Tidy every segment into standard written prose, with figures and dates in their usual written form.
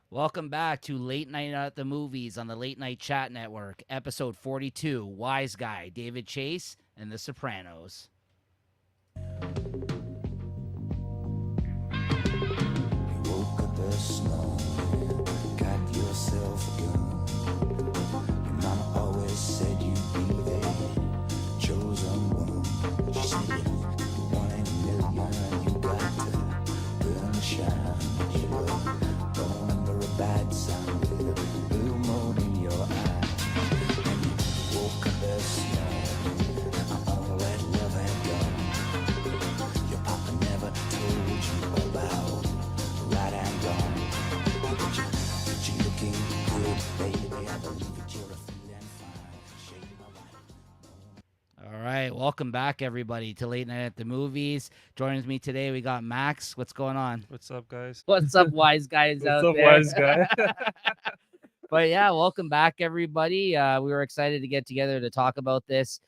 Welcome back to Late Night at the Movies on the Late Night Chat Network, episode 42, Wise Guy, David Chase, and The Sopranos. You woke up this morning, got yourself a gun. Your mama always said you'd be the chosen one. She said if you one in a million, you got to burn and shine. You were born under a bad sign with a blue moon in your eye. And you woke up this morning, all that love had gone. Your papa never told you about right and wrong. But you're looking good, baby. I believe that you're feeling fine. Shake my life. All right, welcome back, everybody, to Late Night at the Movies. Joining me today, we got Max. What's going on? What's up, guys? What's up, wise guys What's out up, there? wise guy? But yeah, welcome back, everybody. We were excited to get together to talk about this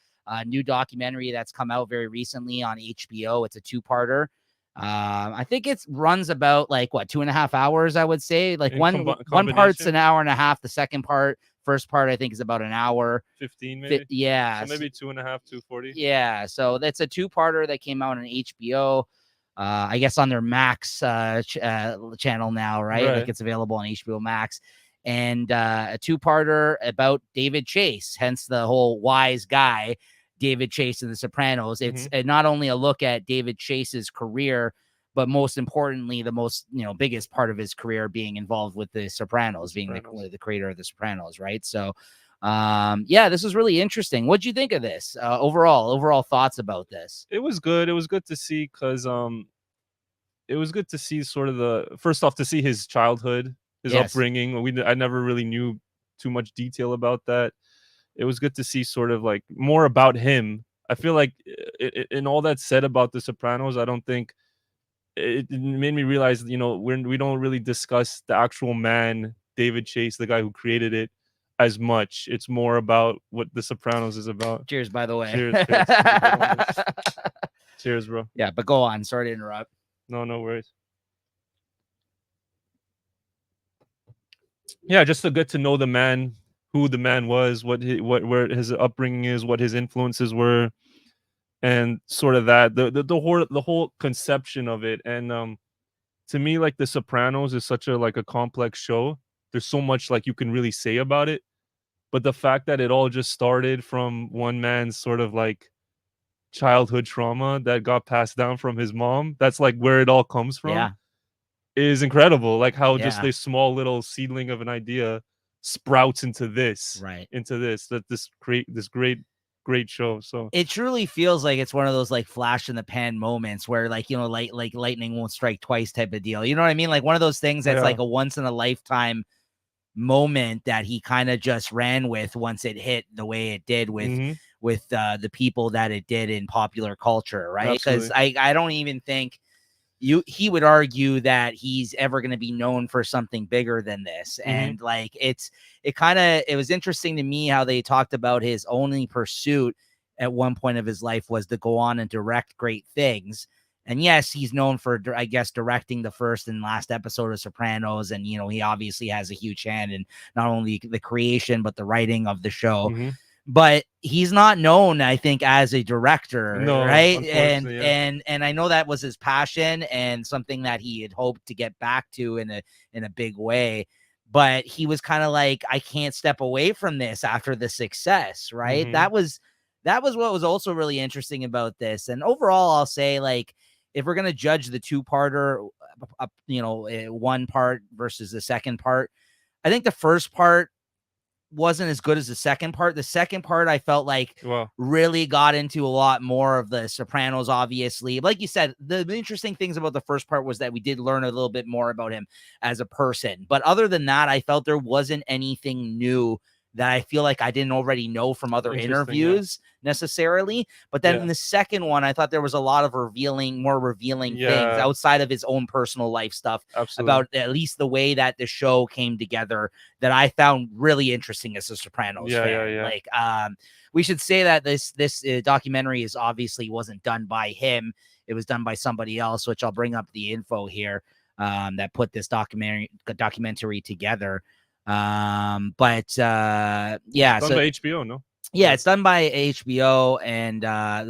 new documentary that's come out very recently on HBO. It's a two-parter. I think it runs about like 2.5 hours, I would say. Like In one part's combination? an hour and a half. The first part, I think, is about an hour. 15 maybe? Yeah. So maybe 2.5, 240. Yeah. So that's a two-parter that came out on HBO. I guess on their Max channel now, right? Right. Like it's available on HBO Max. And a two-parter about David Chase, hence the whole wise guy, David Chase in The Sopranos. It's not only a look at David Chase's career, but most importantly, the most biggest part of his career being involved with The Sopranos, being the creator of The Sopranos, right? So, yeah, this was really interesting. What'd you think of this? Overall thoughts about this? It was good. It was good to see because it was good to see sort of first off to see his childhood, his upbringing. I never really knew too much detail about that. It was good to see sort of like more about him. I feel like in all that's said about The Sopranos, I don't think it made me realize, we don't really discuss the actual man, David Chase, the guy who created it, as much. It's more about what The Sopranos is about. Cheers, by the way. Cheers. Cheers, bro. Yeah, but go on. Sorry to interrupt. No worries. Yeah, just to get to know the man, who the man was, where his upbringing is, what his influences were, and sort of that the whole conception of it. And to me, like The Sopranos is such a complex show. There's so much like you can really say about it, but the fact that it all just started from one man's sort of like childhood trauma that got passed down from his mom, that's like where it all comes from, is incredible. Like how just this small little seedling of an idea sprouts into this, great show. So it truly feels like it's one of those like flash in the pan moments where like lightning won't strike twice type of deal. You know what I mean? Like one of those things that's like a once in a lifetime moment that he kind of just ran with once it hit the way it did with the people that it did in popular culture, right? Because I don't even think he would argue that he's ever going to be known for something bigger than this. And like it was interesting to me how they talked about his only pursuit at one point of his life was to go on and direct great things. And yes, he's known for, I guess, directing the first and last episode of Sopranos. And, he obviously has a huge hand in not only the creation, but the writing of the show. But he's not known, I think, as a director, right? And I know that was his passion and something that he had hoped to get back to in a big way. But he was kind of like, I can't step away from this after the success, right? That was what was also really interesting about this. And overall, I'll say, like, if we're gonna judge the two-parter, one part versus the second part, I think the first part wasn't as good as the second part. The second part, I felt like really got into a lot more of the Sopranos, obviously. Like you said, the interesting things about the first part was that we did learn a little bit more about him as a person. But other than that, I felt there wasn't anything new that I feel like I didn't already know from other interviews necessarily. But then in the second one, I thought there was a lot of more revealing things outside of his own personal life stuff about at least the way that the show came together that I found really interesting as a Sopranos fan. Like, we should say that this documentary obviously wasn't done by him. It was done by somebody else, which I'll bring up the info here. that put this documentary together. But yeah, Done so by HBO, no? yeah, it's done by HBO, and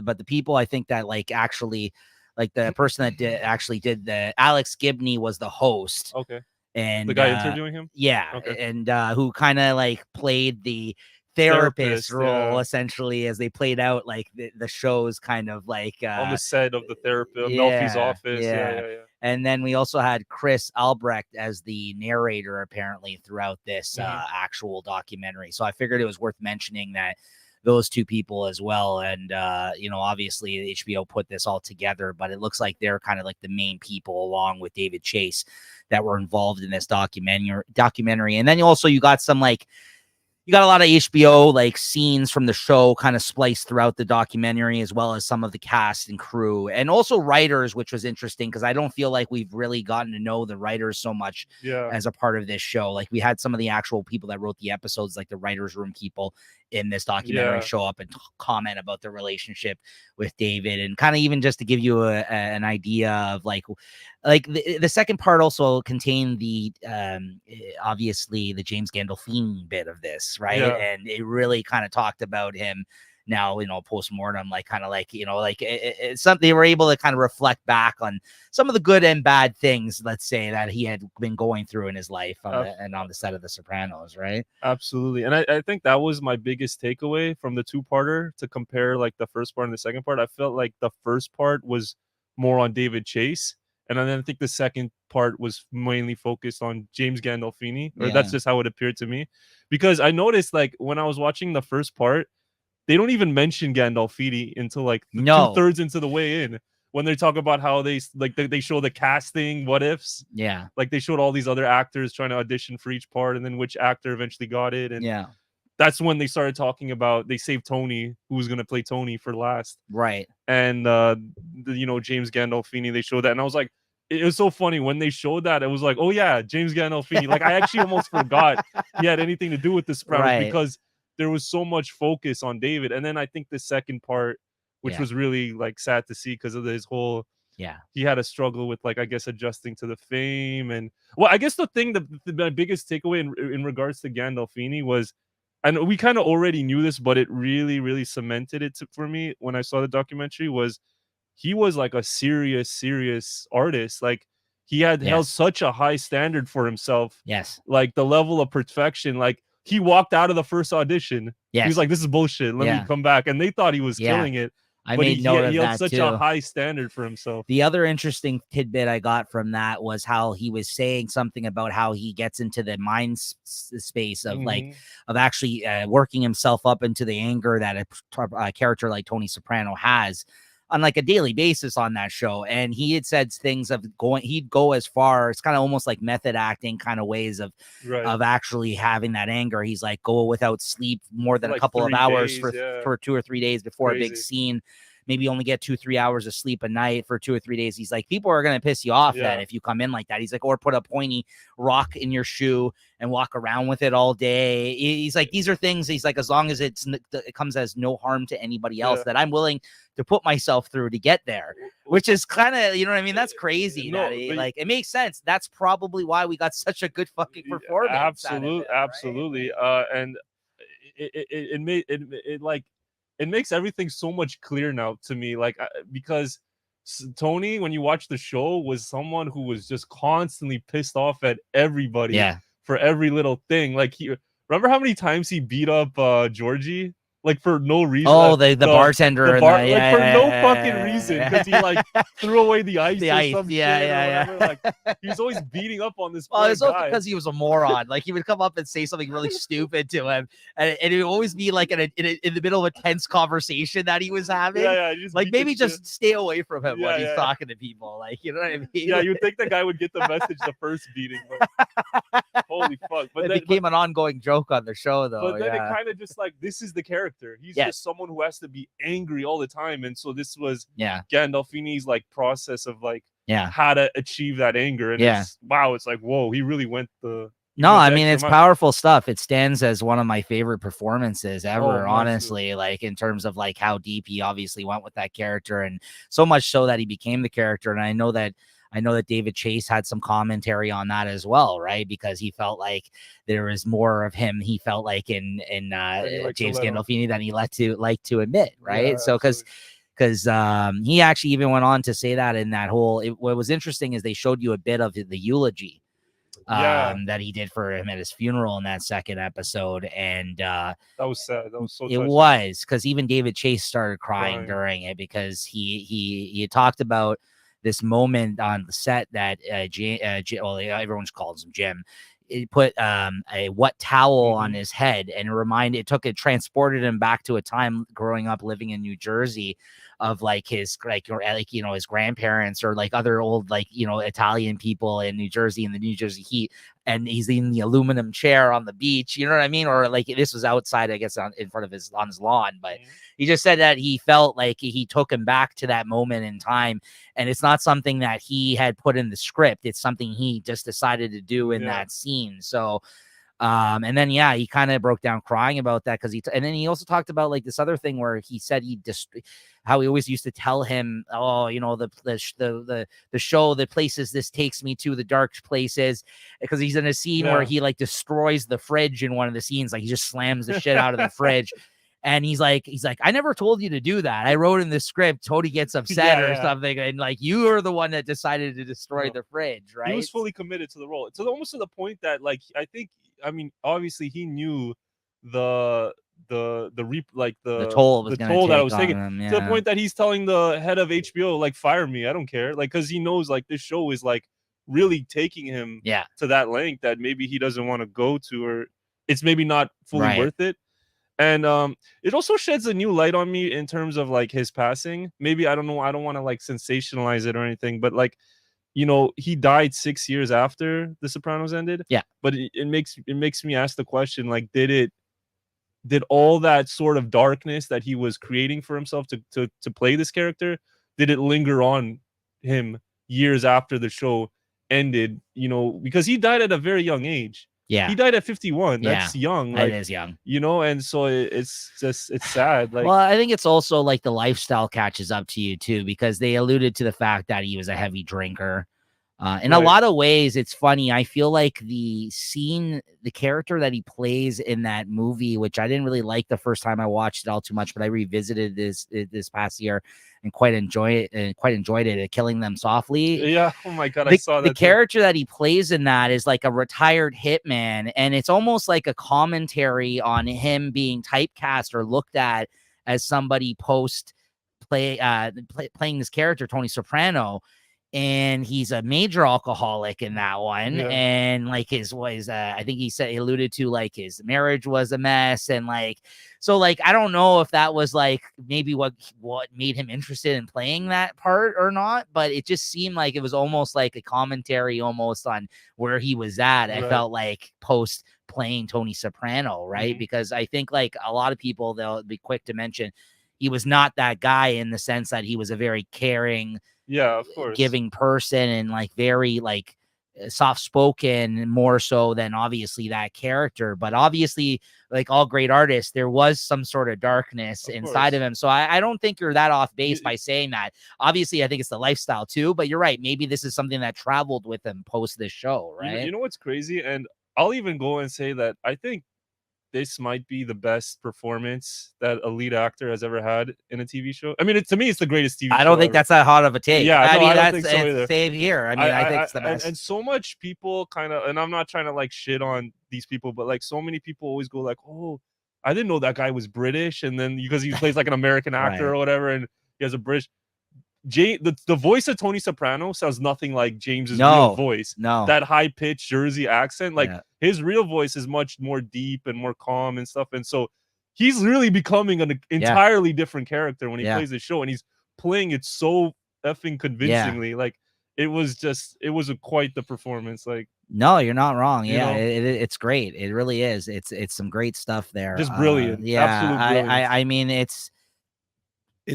but the people I think that like actually, like the person that did the Alex Gibney was the host, Okay. and The guy interviewing him? yeah, Okay. and who kind of like played the therapist role yeah. essentially as they played out like the show's kind of like On the set of the therapist, Melfi's yeah, office. yeah. Yeah. And then we also had Chris Albrecht as the narrator apparently throughout this Mhm. actual documentary. So I figured it was worth mentioning that those two people as well. And you know, obviously HBO put this all together, but it looks like they're kind of like the main people along with David Chase that were involved in this documentary. And then you got some like you got a lot of HBO like scenes from the show kind of spliced throughout the documentary, as well as some of the cast and crew, and also writers, which was interesting because I don't feel like we've really gotten to know the writers so much Yeah. as a part of this show. Like we had some of the actual people that wrote the episodes, like the writers' room people in this documentary, show up and comment about the relationship with David, and kind of even just to give you an idea of like the second part also contained the obviously the James Gandolfini bit of this, right? Yeah. And it really kind of talked about him now, you know, post-mortem, like kind of like, you know, like it's something they were able to kind of reflect back on some of the good and bad things, let's say, that he had been going through in his life on the set of The Sopranos, right? Absolutely. And I think that was my biggest takeaway from the two-parter to compare like the first part and the second part. I felt like the first part was more on David Chase. And then I think the second part was mainly focused on James Gandolfini, or that's just how it appeared to me. Because I noticed like when I was watching the first part, they don't even mention Gandolfini until like two-thirds into the way in, when they talk about how they show the casting what ifs. Yeah. Like they showed all these other actors trying to audition for each part, and then which actor eventually got it. And yeah, that's when they started talking about they saved Tony, who was gonna play Tony, for last. right. And you know, James Gandolfini, they showed that, and I was like, it was so funny when they showed that. It was like, oh yeah, James Gandolfini. Like I actually almost forgot he had anything to do with the Sopranos, because there was so much focus on David. And then I think the second part, which was really like sad to see because of his whole he had a struggle with like, I guess, adjusting to the fame. And well, I guess the thing my biggest takeaway in regards to Gandolfini was, and we kind of already knew this, but it really cemented it for me when I saw the documentary, was he was like a serious artist. Like he had held such a high standard for himself. Yes. Like the level of perfection. Like he walked out of the first audition. He was like, this is bullshit. Let me come back. And they thought he was killing it. I But made note of he held that such too. a high standard for himself. The other interesting tidbit I got from that was how he was saying something about how he gets into the mind space of like of actually working himself up into the anger that a character like Tony Soprano has on like a daily basis on that show. And he had said things of he'd go as far, it's kind of almost like method acting kind of ways of actually having that anger. He's like, go without sleep more than a couple of hours for 2 or 3 days before a big scene. Maybe only get 2-3 hours of sleep a night for 2 or 3 days. He's like, people are going to piss you off then if you come in like that. He's like, or put a pointy rock in your shoe and walk around with it all day. He's like, these are things. He's like, as long as it comes as no harm to anybody else, that I'm willing to put myself through to get there, which is kind of, you know what I mean? That's crazy. Like, it makes sense. That's probably why we got such a good fucking performance. Absolutely. Right? And it makes everything so much clearer now to me. Like, because Tony, when you watch the show, was someone who was just constantly pissed off at everybody for every little thing. Like, remember how many times he beat up Georgie? Like for no reason. Oh, the bartender, like for no fucking reason, because he like threw away the ice or some shit or whatever. Like he was always beating up on this poor it's also because he was a moron. Like he would come up and say something really stupid to him, and it would always be like in the middle of a tense conversation that he was having. Like maybe just stay away from him when he's talking to people. Like, you know what I mean? Yeah, you'd think the guy would get the message the first beating. But holy fuck! But it became an ongoing joke on the show, though. But then it kind of just like, this is the character. He's just someone who has to be angry all the time, and so this was Gandolfini's like process of like how to achieve that anger. And it's like, whoa, he really went the. No, I mean, it's powerful stuff. It stands as one of my favorite performances ever, honestly, like in terms of like how deep he obviously went with that character, and so much so that he became the character. And I know that I know that David Chase had some commentary on that as well, right? Because he felt like there was more of him. He felt like in James Gandolfini than he like to admit, right? Yeah, so because he actually even went on to say that in that whole. What was interesting is they showed you a bit of the eulogy that he did for him at his funeral in that second episode, and that was sad. That was so it touching. was because even David Chase started crying during it, because he talked about this moment on the set that well, everyone calls him Jim. It put a wet towel on his head, and transported him back to a time growing up living in New Jersey, of like his his grandparents or like other old Italian people in New Jersey, in the New Jersey heat, and he's in the aluminum chair on the beach, you know what I mean? Or like this was outside, I guess, in front of his lawn, but he just said that he felt like he took him back to that moment in time, and it's not something that he had put in the script. It's something he just decided to do in that scene. So and then he kind of broke down crying about that, because and then he also talked about like this other thing where he said how he always used to tell him, oh, the show, the places this takes me to, the dark places, because he's in a scene where he like destroys the fridge in one of the scenes, like he just slams the shit out of the fridge. And he's like, I never told you to do that. I wrote in the script, Tony gets upset or something, and like you are the one that decided to destroy the fridge, right? He was fully committed to the role, almost to the point that, like, I mean, obviously he knew the toll that I was taking, to the point that he's telling the head of HBO, like, fire me, I don't care, like, because he knows like this show is like really taking him to that length that maybe he doesn't want to go to, or it's maybe not fully worth it. And it also sheds a new light on me in terms of like his passing. Maybe, I don't know, I don't want to like sensationalize it or anything, but like, he died 6 years after The Sopranos ended. Yeah. But it makes me ask the question, like, did all that sort of darkness that he was creating for himself to play this character, did it linger on him years after the show ended? Because he died at a very young age. Yeah. He died at 51. That's young. That is young. And so it's sad. Like, well, I think it's also like the lifestyle catches up to you too, because they alluded to the fact that he was a heavy drinker. In a lot of ways, it's funny. I feel like the character that he plays in that movie, which I didn't really like the first time I watched it all too much, but I revisited this past year and quite enjoyed it. Killing Them Softly. Yeah. Oh my God. I saw that. The character that he plays in that is like a retired hitman, and it's almost like a commentary on him being typecast or looked at as somebody playing this character, Tony Soprano. And he's a major alcoholic in that one. And like I think he alluded to like his marriage was a mess. And like, so like, I don't know if that was like maybe what made him interested in playing that part or not, but it just seemed like it was almost like a commentary almost on where he was at. I felt like post playing Tony Soprano, right? Because I think like a lot of people, they'll be quick to mention he was not that guy, in the sense that he was a very caring, of course, giving person, and like very like soft spoken, more so than obviously that character. But obviously, like all great artists, there was some sort of darkness inside of him. So I don't think you're that off base by saying that. Obviously, I think it's the lifestyle too, but you're right. Maybe this is something that traveled with him post this show, right? You know what's crazy? And I'll even go and say that I think this might be the best performance that a lead actor has ever had in a TV show. I mean, to me, it's the greatest TV show. I don't think that's that hot of a take. Yeah, I mean, I don't that's think so either. Same here. I mean, I think it's the best. And so much people kind of, and I'm not trying to like shit on these people, but like so many people always go like, oh, I didn't know that guy was British. And then because he plays like an American actor or whatever, and he has a British. The voice of Tony Soprano sounds nothing like James's real voice. No, that high pitched Jersey accent, like his real voice is much more deep and more calm and stuff. And so he's really becoming an entirely different character when he plays the show, and he's playing it so effing convincingly. Like it was quite the performance. Like, no, you're not wrong. It's great. It really is. It's some great stuff there. Just brilliant. Absolute brilliant. I mean, it's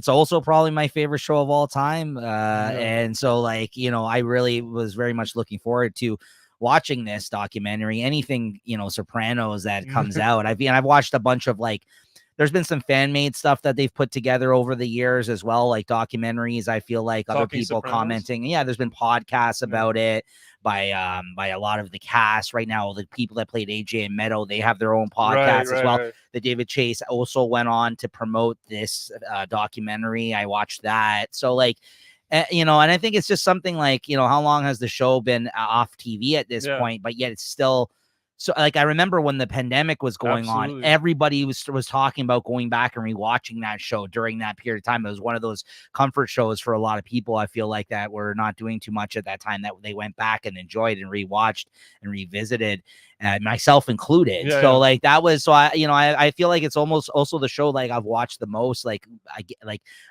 also probably my favorite show of all time. And so like, I really was very much looking forward to watching this documentary, anything, Sopranos that comes out. I've watched a bunch of like there's been some fan made stuff that they've put together over the years as well, like documentaries. I feel like other Talking people Sopranos? commenting. Yeah, there's been podcasts about it by a lot of the cast right now. The people that played AJ and Meadow, they have their own podcasts as well. The David Chase also went on to promote this documentary. I watched that. So like, you know, and I think it's just something like, you know, how long has the show been off TV at this point, but yet it's still. So like I remember when the pandemic was going on, everybody was talking about going back and rewatching that show during that period of time. It was one of those comfort shows for a lot of people. I feel like that were not doing too much at that time, that they went back and enjoyed and rewatched and revisited, myself included. Like that was, so I feel like it's almost also the show like I've watched the most. Like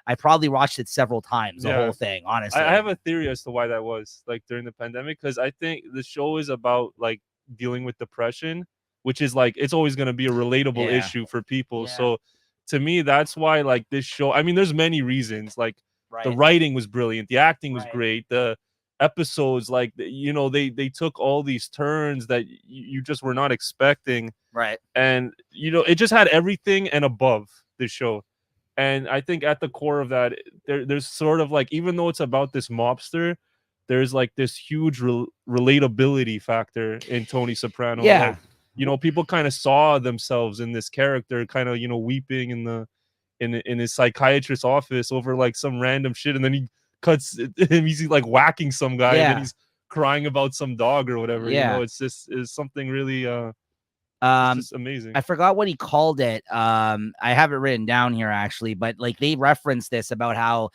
I probably watched it several times, the whole thing, honestly. I have a theory as to why that was, like, during the pandemic, because I think the show is about like dealing with depression, which is like, it's always going to be a relatable issue for people. So to me, that's why, like, this show, I mean, there's many reasons. Like, the writing was brilliant, the acting was great, the episodes, like, you know, they took all these turns that you just were not expecting, and you know, it just had everything and above this show. And I think at the core of that, there's sort of like, even though it's about this mobster, there's like this huge relatability factor in Tony Soprano. Like, you know, people kind of saw themselves in this character, kind of, you know, weeping in his psychiatrist's office over like some random shit, and then he cuts him, he's like whacking some guy, and then he's crying about some dog or whatever. You know, it's something really it's just amazing. I forgot what he called it. I have it written down here actually, but like they referenced this about how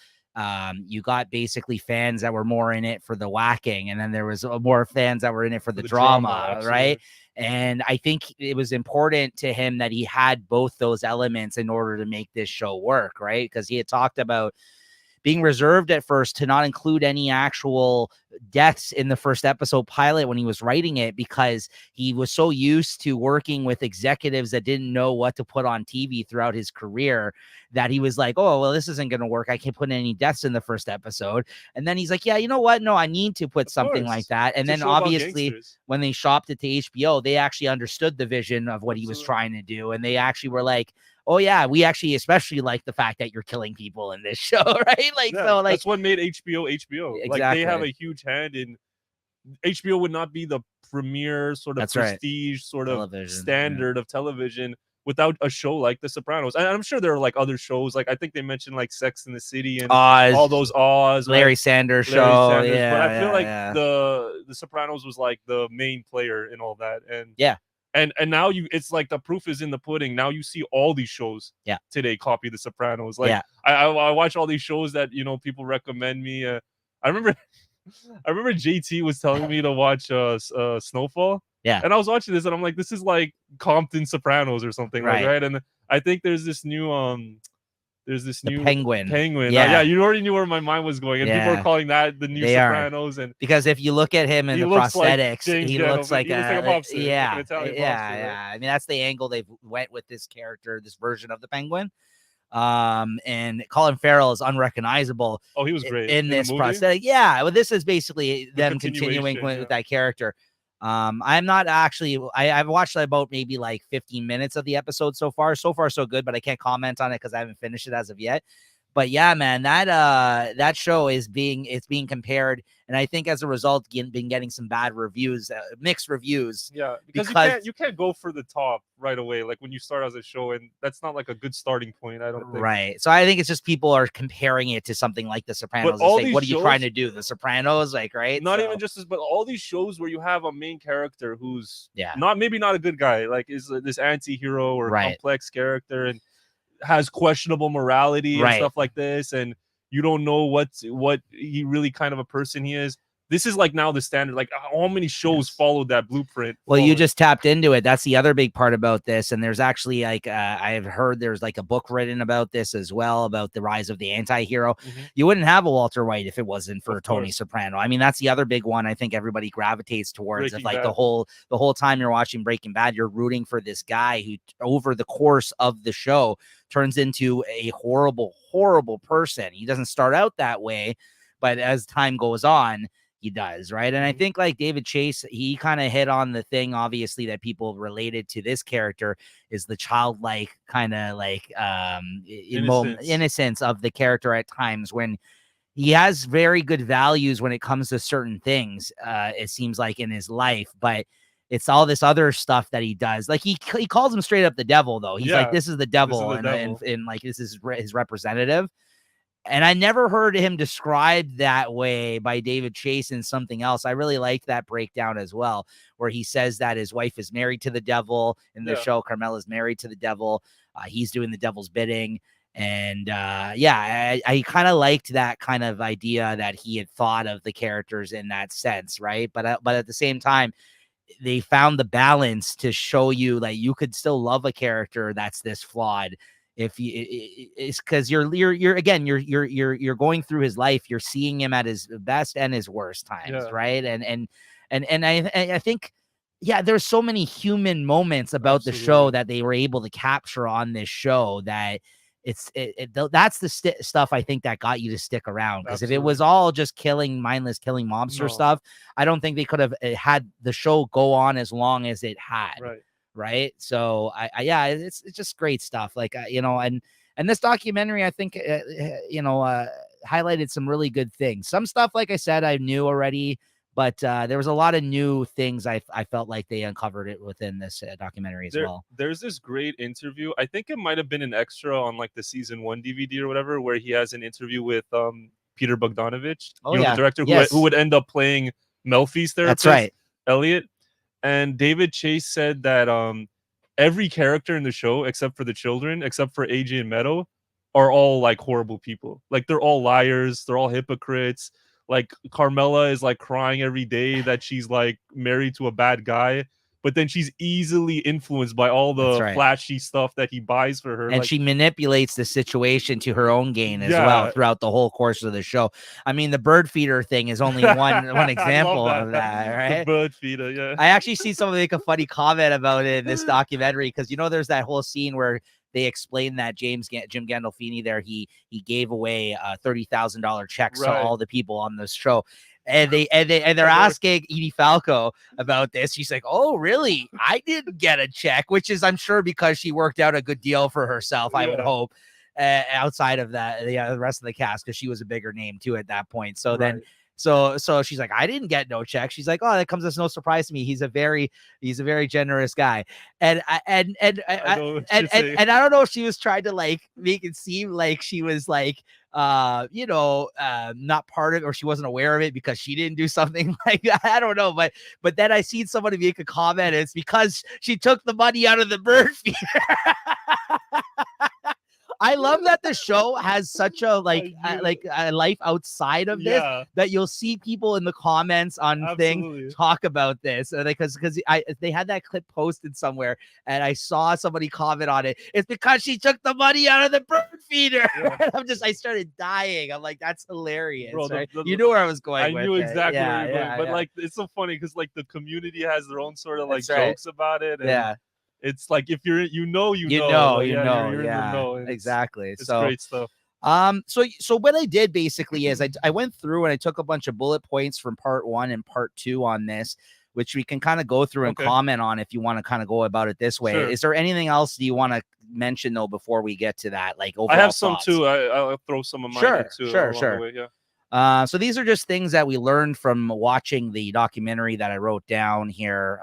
you got basically fans that were more in it for the whacking, and then there was more fans that were in it for the drama, right? And I think it was important to him that he had both those elements in order to make this show work, right? Because he had talked about being reserved at first to not include any actual deaths in the first episode pilot when he was writing it, because he was so used to working with executives that didn't know what to put on TV throughout his career, that he was like, oh, well, this isn't going to work. I can't put any deaths in the first episode. And then he's like, yeah, you know what? No, I need to put something like that. And then obviously when they shopped it to HBO, they actually understood the vision of what he was trying to do. And they actually were like, oh yeah, we actually especially like the fact that you're killing people in this show, right? Like, so like that's what made HBO. Exactly. Like, they have a huge hand in. HBO would not be the premier sort of prestige sort of standard of television without a show like The Sopranos. And I'm sure there are like other shows. Like, I think they mentioned like Sex in the City and all those Oz, Larry Sanders show. But I feel like the Sopranos was like the main player in all that. And and now it's like the proof is in the pudding. Now you see all these shows today copy The Sopranos. Like, I watch all these shows that, you know, people recommend me. I remember JT was telling me to watch Snowfall. And I was watching this and I'm like, this is like Compton Sopranos or something, like, right? And I think there's this new Penguin. Yeah, you already knew where my mind was going, and people are calling that the new Sopranos. And because if you look at him in the prosthetics, he looks like a mobster, yeah, like an Italian mobster, right? I mean, that's the angle they've went with this character, this version of the Penguin. And Colin Farrell is unrecognizable. Oh, he was great in this prosthetic. Yeah, well, this is basically them continuing with that character. I'm not actually, I've watched about maybe like 15 minutes of the episode so far. So far, so good, but I can't comment on it because I haven't finished it as of yet. But yeah, man, that show is being compared, and I think as a result, been getting some bad reviews, mixed reviews. Yeah, because you can't go for the top right away, like when you start as a show, and that's not like a good starting point, I don't think. Right. So I think it's just people are comparing it to something like The Sopranos. But like, what are you trying to do? The Sopranos, like, right? Not even just this, but all these shows where you have a main character who's maybe not a good guy, like is this anti-hero or complex character, and has questionable morality and stuff like this, and you don't know what he really kind of a person he is. This is like now the standard. Like, how many shows followed that blueprint? Well, you just tapped into it. That's the other big part about this. And there's actually like I've heard there's like a book written about this as well, about the rise of the anti-hero. You wouldn't have a Walter White if it wasn't for Tony Soprano. I mean, that's the other big one I think everybody gravitates towards. If like the whole time you're watching Breaking Bad, you're rooting for this guy who over the course of the show turns into a horrible, horrible person. He doesn't start out that way, but as time goes on, he does, right? And I think like David Chase, he kind of hit on the thing, obviously, that people related to this character is the childlike kind of like innocence of the character at times when he has very good values when it comes to certain things, it seems like in his life, but it's all this other stuff that he does. Like he calls him straight up the devil, though. He's like, this is the devil, and like this is his representative. And I never heard him described that way by David Chase in something else. I really liked that breakdown as well, where he says that his wife is married to the devil in the show. Carmela's married to the devil. He's doing the devil's bidding. And I kind of liked that kind of idea that he had thought of the characters in that sense, right? But at the same time, they found the balance to show you that you could still love a character that's this flawed. If you, it's because you're going through his life, you're seeing him at his best and his worst times, right? And I think, there's so many human moments about the show that they were able to capture on this show that that's the stuff I think that got you to stick around. Because if it was all just mindless killing monster stuff, I don't think they could have had the show go on as long as it had. Right. So it's just great stuff. Like, and this documentary, I think, highlighted some really good things. Some stuff, like I said, I knew already, but there was a lot of new things I felt like they uncovered it within this documentary as well. There's this great interview. I think it might have been an extra on like the season 1 DVD or whatever, where he has an interview with Peter Bogdanovich, the director who would end up playing Melfi's therapist. That's right. Elliot. And David Chase said that every character in the show, except for the children, except for AJ and Meadow, are all like horrible people. Like they're all liars. They're all hypocrites. Like Carmela is like crying every day that she's like married to a bad guy, but then she's easily influenced by all the flashy stuff that he buys for her. And she manipulates the situation to her own gain as well throughout the whole course of the show. I mean, the bird feeder thing is only one example of that, right? The bird feeder, yeah. I actually see someone make a funny comment about it in this documentary because, there's that whole scene where they explain that Jim Gandolfini there, he gave away $30,000 checks to all the people on this show. And they're asking Edie Falco about this. She's like, "Oh, really? I didn't get a check," which is, I'm sure, because she worked out a good deal for herself. I would hope, outside of that, the rest of the cast, because she was a bigger name too at that point. So then, so she's like, "I didn't get no check." She's like, "Oh, that comes as no surprise to me. He's a very generous guy." And I don't know if she was trying to like make it seem like she was like, not part of it, or she wasn't aware of it because she didn't do something like that. I don't know, but then I seen somebody make a comment. It's because she took the money out of the bird feeder. I love that the show has such a a life outside of this, that you'll see people in the comments on things talk about this, because they had that clip posted somewhere and I saw somebody comment on it. It's because she took the money out of the bird feeder. I started dying. I'm like, that's hilarious. Bro, right? You knew where I was going. I knew exactly where you were going, but like it's so funny because like the community has their own sort of like jokes about it. And it's like if you're you know exactly. It's great stuff. So what I did basically is I went through and I took a bunch of bullet points from part 1 and part 2 on this, which we can kind of go through and comment on if you want to kind of go about it this way. Is there anything else do you want to mention though before we get to that? Like overall I have some thoughts? too. I'll throw some of mine in too. Sure. So these are just things that we learned from watching the documentary that I wrote down here.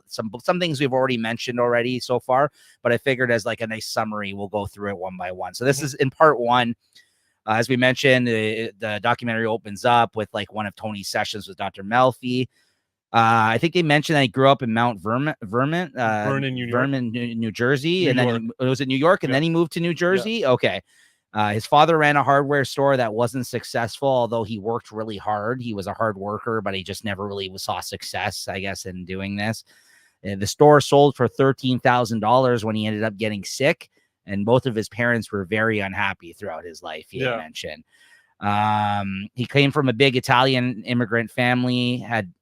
Some things we've already mentioned already so far, but I figured as like a nice summary, we'll go through it one by one. So this is in part 1. As we mentioned, the documentary opens up with like one of Tony's sessions with Dr. Melfi. I think they mentioned that he grew up in Mount Vernon, New Jersey, and then it was in New York, and then he moved to New Jersey. Okay. His father ran a hardware store that wasn't successful, although he worked really hard. He was a hard worker, but he just never really saw success, I guess, in doing this. The store sold for $13,000 when he ended up getting sick, and both of his parents were very unhappy throughout his life, he had mentioned. He came from a big Italian immigrant family, had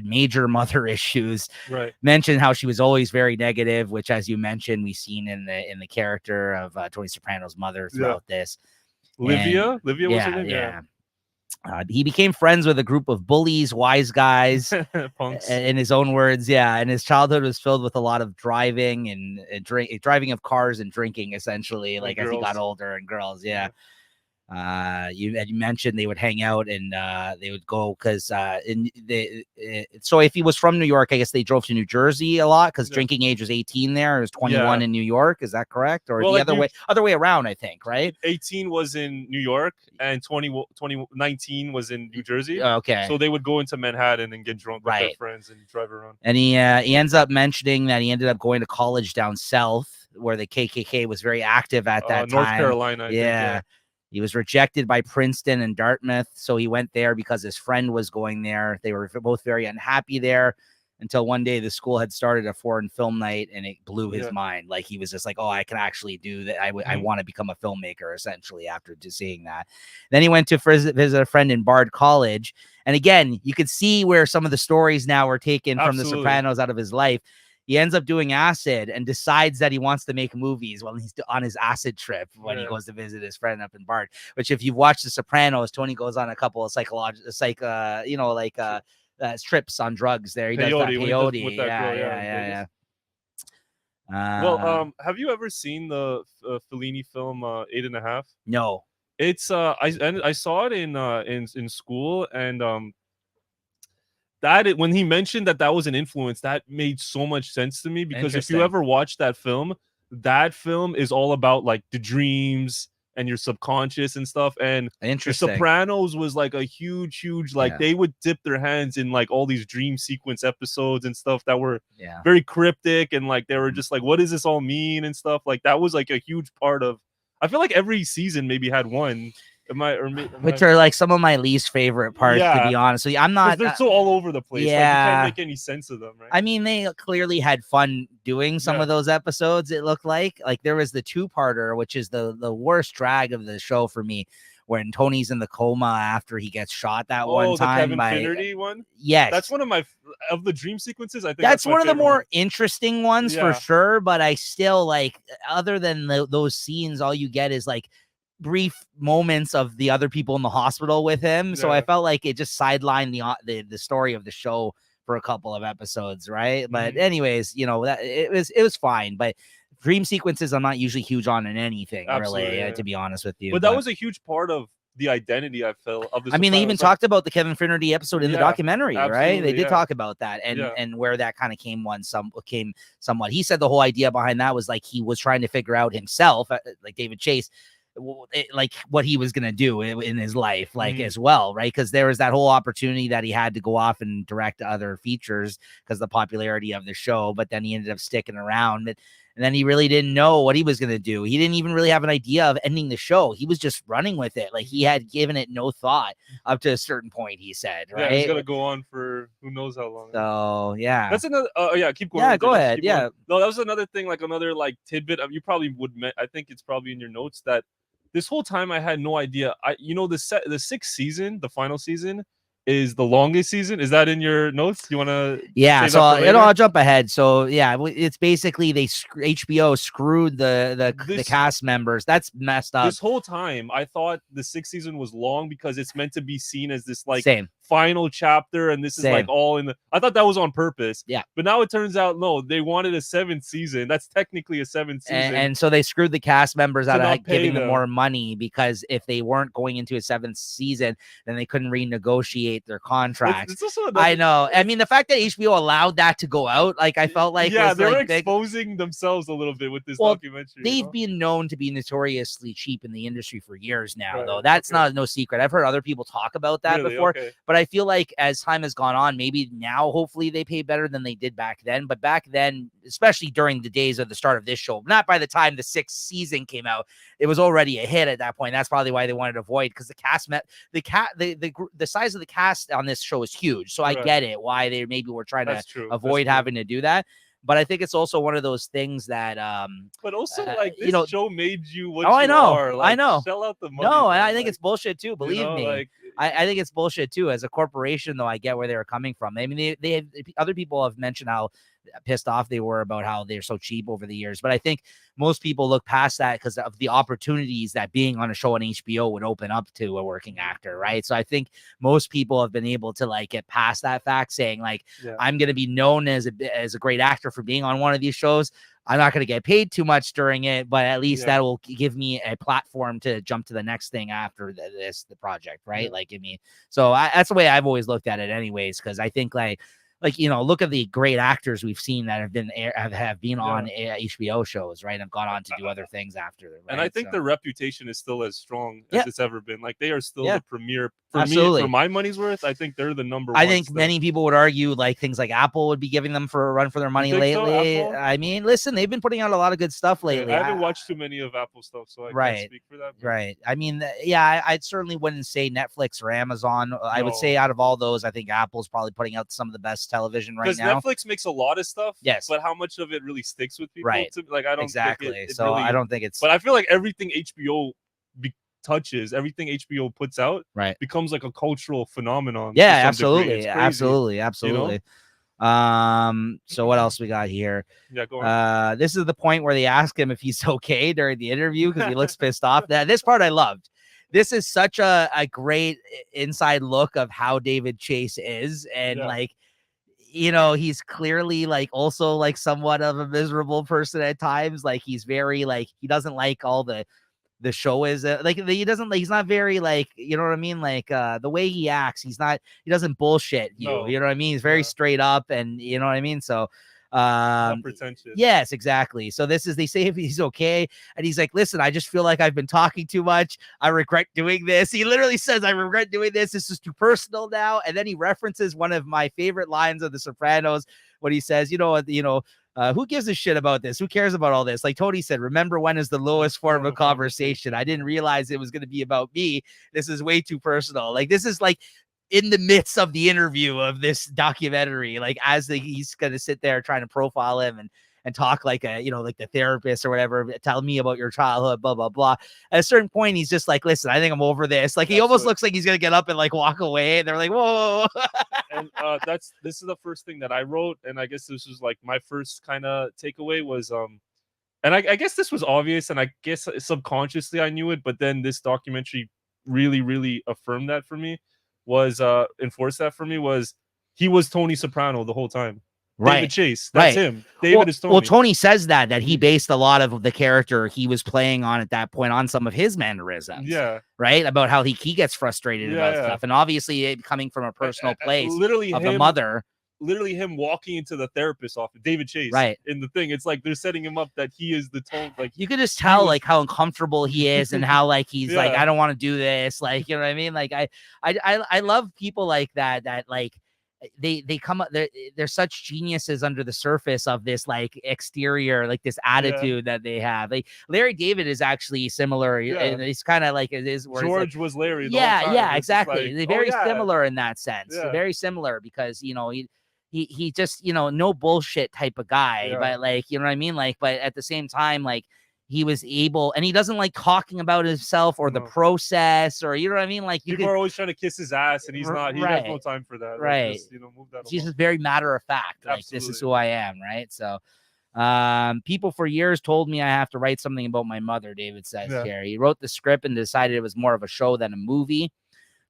major mother issues. Mentioned how she was always very negative, which, as you mentioned, we've seen in the character of Tony Soprano's mother throughout this. Livia was her name. He became friends with a group of bullies, wise guys, Punks. in his own words. Yeah. And his childhood was filled with a lot of driving and driving of cars and drinking, essentially, And like as he got girls. older, and girls. Yeah. You mentioned they would hang out and they would go because so if he was from New York, I guess they drove to New Jersey a lot because Yeah. drinking age was 18 there. It was 21 Yeah. in New York. Is that correct? Or Well, the like other way around, I think, right? 18 was in New York and 2019 was in New Jersey. Okay. So they would go into Manhattan and get drunk with their Right. friends and drive around. And he ends up mentioning that he ended up going to college down south where the KKK was very active at that North time. Carolina, I think, yeah. He was rejected by Princeton and Dartmouth, so he went there because his friend was going there. They were both very unhappy there until one day the school had started a foreign film night and it blew his mind. Like he was just like, oh, I can actually do that. I want to become a filmmaker, essentially, after just seeing that. Then he went to visit a friend in Bard College. And again, you could see where some of the stories now were taken from The Sopranos out of his life. He ends up doing acid and decides that he wants to make movies while he's on his acid trip when he goes to visit his friend up in Bard. Which, if you've watched The Sopranos, Tony goes on a couple of trips on drugs there. He does that peyote. With that girl, Yeah. Well, have you ever seen the Fellini film 8.5? No. It's I saw it in school, and when he mentioned that was an influence, that made so much sense to me, because if you ever watch that film is all about like the dreams and your subconscious and stuff. And The Sopranos was like a huge like they would dip their hands in like all these dream sequence episodes and stuff that were very cryptic, and like they were just like, what does this all mean and stuff. Like that was like a huge part of, I feel like every season maybe had one. Which are like some of my least favorite parts, to be honest with you. I'm not. They're so all over the place. Yeah, like, you can't make any sense of them, right? I mean, they clearly had fun doing some of those episodes. It looked like there was the 2-parter, which is the worst drag of the show for me, when Tony's in the coma after he gets shot that one time. The Kevin Finnerty one. Yes, that's one of the dream sequences. I think that's one of the more interesting ones for sure. But I still like, other than those scenes, all you get is like brief moments of the other people in the hospital with him. So I felt like it just sidelined the story of the show for a couple of episodes, right? But anyways, that it was fine. But dream sequences, I'm not usually huge on in anything, really, to be honest with you. But that was a huge part of the identity, I felt, of the I mean, they even talked about the Kevin Finnerty episode in the documentary, right? They did talk about that, and where that kind of came somewhat. He said the whole idea behind that was like he was trying to figure out himself, like David Chase, like what he was gonna do in his life, like as well, right? Because there was that whole opportunity that he had to go off and direct other features because of the popularity of the show, but then he ended up sticking around, and then he really didn't know what he was gonna do. He didn't even really have an idea of ending the show. He was just running with it, like he had given it no thought up to a certain point. He said, right? It's gonna go on for who knows how long. So yeah, that's another. Keep going. Yeah, go ahead. No, that was another thing, like another like tidbit. You probably would. I think it's probably in your notes that this whole time I had no idea. The 6th season, the final season, is the longest season. Is that in your notes? You want to? Yeah, so I'll jump ahead. So yeah, it's basically HBO screwed the cast members. That's messed up. This whole time I thought the 6th season was long because it's meant to be seen as this like final chapter, and this is like all in the. I thought that was on purpose. Yeah, but now it turns out no, they wanted a 7th season. That's technically a 7th season, and so they screwed the cast members out of giving them more money, because if they weren't going into a 7th season, then they couldn't renegotiate their contracts. I know. I mean, the fact that HBO allowed that to go out, like I felt like they were exposing themselves a little bit with this documentary. They've been known to be notoriously cheap in the industry for years now, though. That's not no secret. I've heard other people talk about that before, but I feel like as time has gone on, maybe now hopefully they pay better than they did back then. But back then, especially during the days of the start of this show, not by the time the 6th season came out, it was already a hit at that point. That's probably why they wanted to avoid, because the size of the cast on this show is huge. So I get it why they maybe were trying to avoid having to do that. But I think it's also one of those things that, but also like this show made you what I know, are. Like, I know. Sell out the money. No, and I think it's bullshit too. Believe me. Like I think it's bullshit too. As a corporation, though, I get where they were coming from. I mean, they other people have mentioned how pissed off they were about how they're so cheap over the years, but I think most people look past that because of the opportunities that being on a show on HBO would open up to a working actor, right? So I think most people have been able to like get past that fact, saying like, I'm going to be known as a great actor for being on one of these shows. I'm not going to get paid too much during it, but at least that will give me a platform to jump to the next thing after the project, right? Like, give me, so that's the way I've always looked at it anyways. Cause I think like, look at the great actors we've seen that have been on HBO shows, right? And gone on to do other things after. Right? And I think their reputation is still as strong as it's ever been. Like, they are still the premier for Absolutely. me, for my money's worth. I think they're the number I one. think many people would argue like things like Apple would be giving them for a run for their money lately. So, I mean, listen, they've been putting out a lot of good stuff lately. I haven't watched too many of Apple stuff, so I can't speak for that. Right. I mean, I certainly wouldn't say Netflix or Amazon. I would say out of all those, I think Apple's probably putting out some of the best television right now. Because Netflix makes a lot of stuff, but how much of it really sticks with people? Right. Like, I don't exactly. Think so really, I don't think it's. But I feel like everything HBO touches, everything HBO puts out, becomes like a cultural phenomenon. Yeah, absolutely, absolutely. You know? So what else we got here? Yeah, go on. This is the point where they ask him if he's okay during the interview because he looks pissed off. This part I loved. This is such a great inside look of how David Chase is, and like, you know, he's clearly like also like somewhat of a miserable person at times. Like, he's very like, he doesn't like all the show is like, he doesn't like, he's not very like, you know what I mean? Like, the way he acts, he doesn't bullshit you, you know what I mean? He's very straight up, and you know what I mean? So, not pretentious. Yes, exactly. So they say if he's okay, and he's like, listen, I just feel like I've been talking too much. I regret doing this. He literally says, I regret doing this. This is too personal now. And then he references one of my favorite lines of The Sopranos when he says, who gives a shit about this? Who cares about all this? Like Tony said, remember when is the lowest form of conversation. I didn't realize it was going to be about me. This is way too personal. Like, this is like in the midst of the interview of this documentary, like as he's going to sit there trying to profile him and talk like like the therapist or whatever, tell me about your childhood, blah, blah, blah. At a certain point, he's just like, listen, I think I'm over this. Like, he almost looks like he's going to get up and like walk away. And they're like, whoa. And this is the first thing that I wrote. And I guess this was like my first kind of takeaway was, and I guess this was obvious, and I guess subconsciously I knew it, but then this documentary really, really affirmed that for me. Enforced that for me was he was Tony Soprano the whole time. Right. David Chase. That's him. David is Tony. Well, Tony says that he based a lot of the character he was playing on at that point on some of his mannerisms. Yeah. Right. About how he gets frustrated about stuff. And obviously it coming from a personal place literally of the mother. Literally him walking into the therapist's office, David Chase, in the thing. It's like they're setting him up that he is the tone. Like, you could just tell like how uncomfortable he is and how like he's like, I don't want to do this. Like, you know what I mean? Like, I love people like that like they come up, they're such geniuses under the surface of this like exterior, like this attitude that they have. Like Larry David is actually similar, and it's kind of like it is. George was Larry. Yeah, exactly. They're very similar in that sense. Very similar because he just no bullshit type of guy, but like, you know what I mean? Like, but at the same time, like, he was able, and he doesn't like talking about himself or the process, or you know what I mean? Like, people are always trying to kiss his ass, and he's not. He has no time for that. Right. Like, just, move that. He's just very matter of fact. Like, this is who I am. Right. So, people for years told me I have to write something about my mother. David says here he wrote the script and decided it was more of a show than a movie.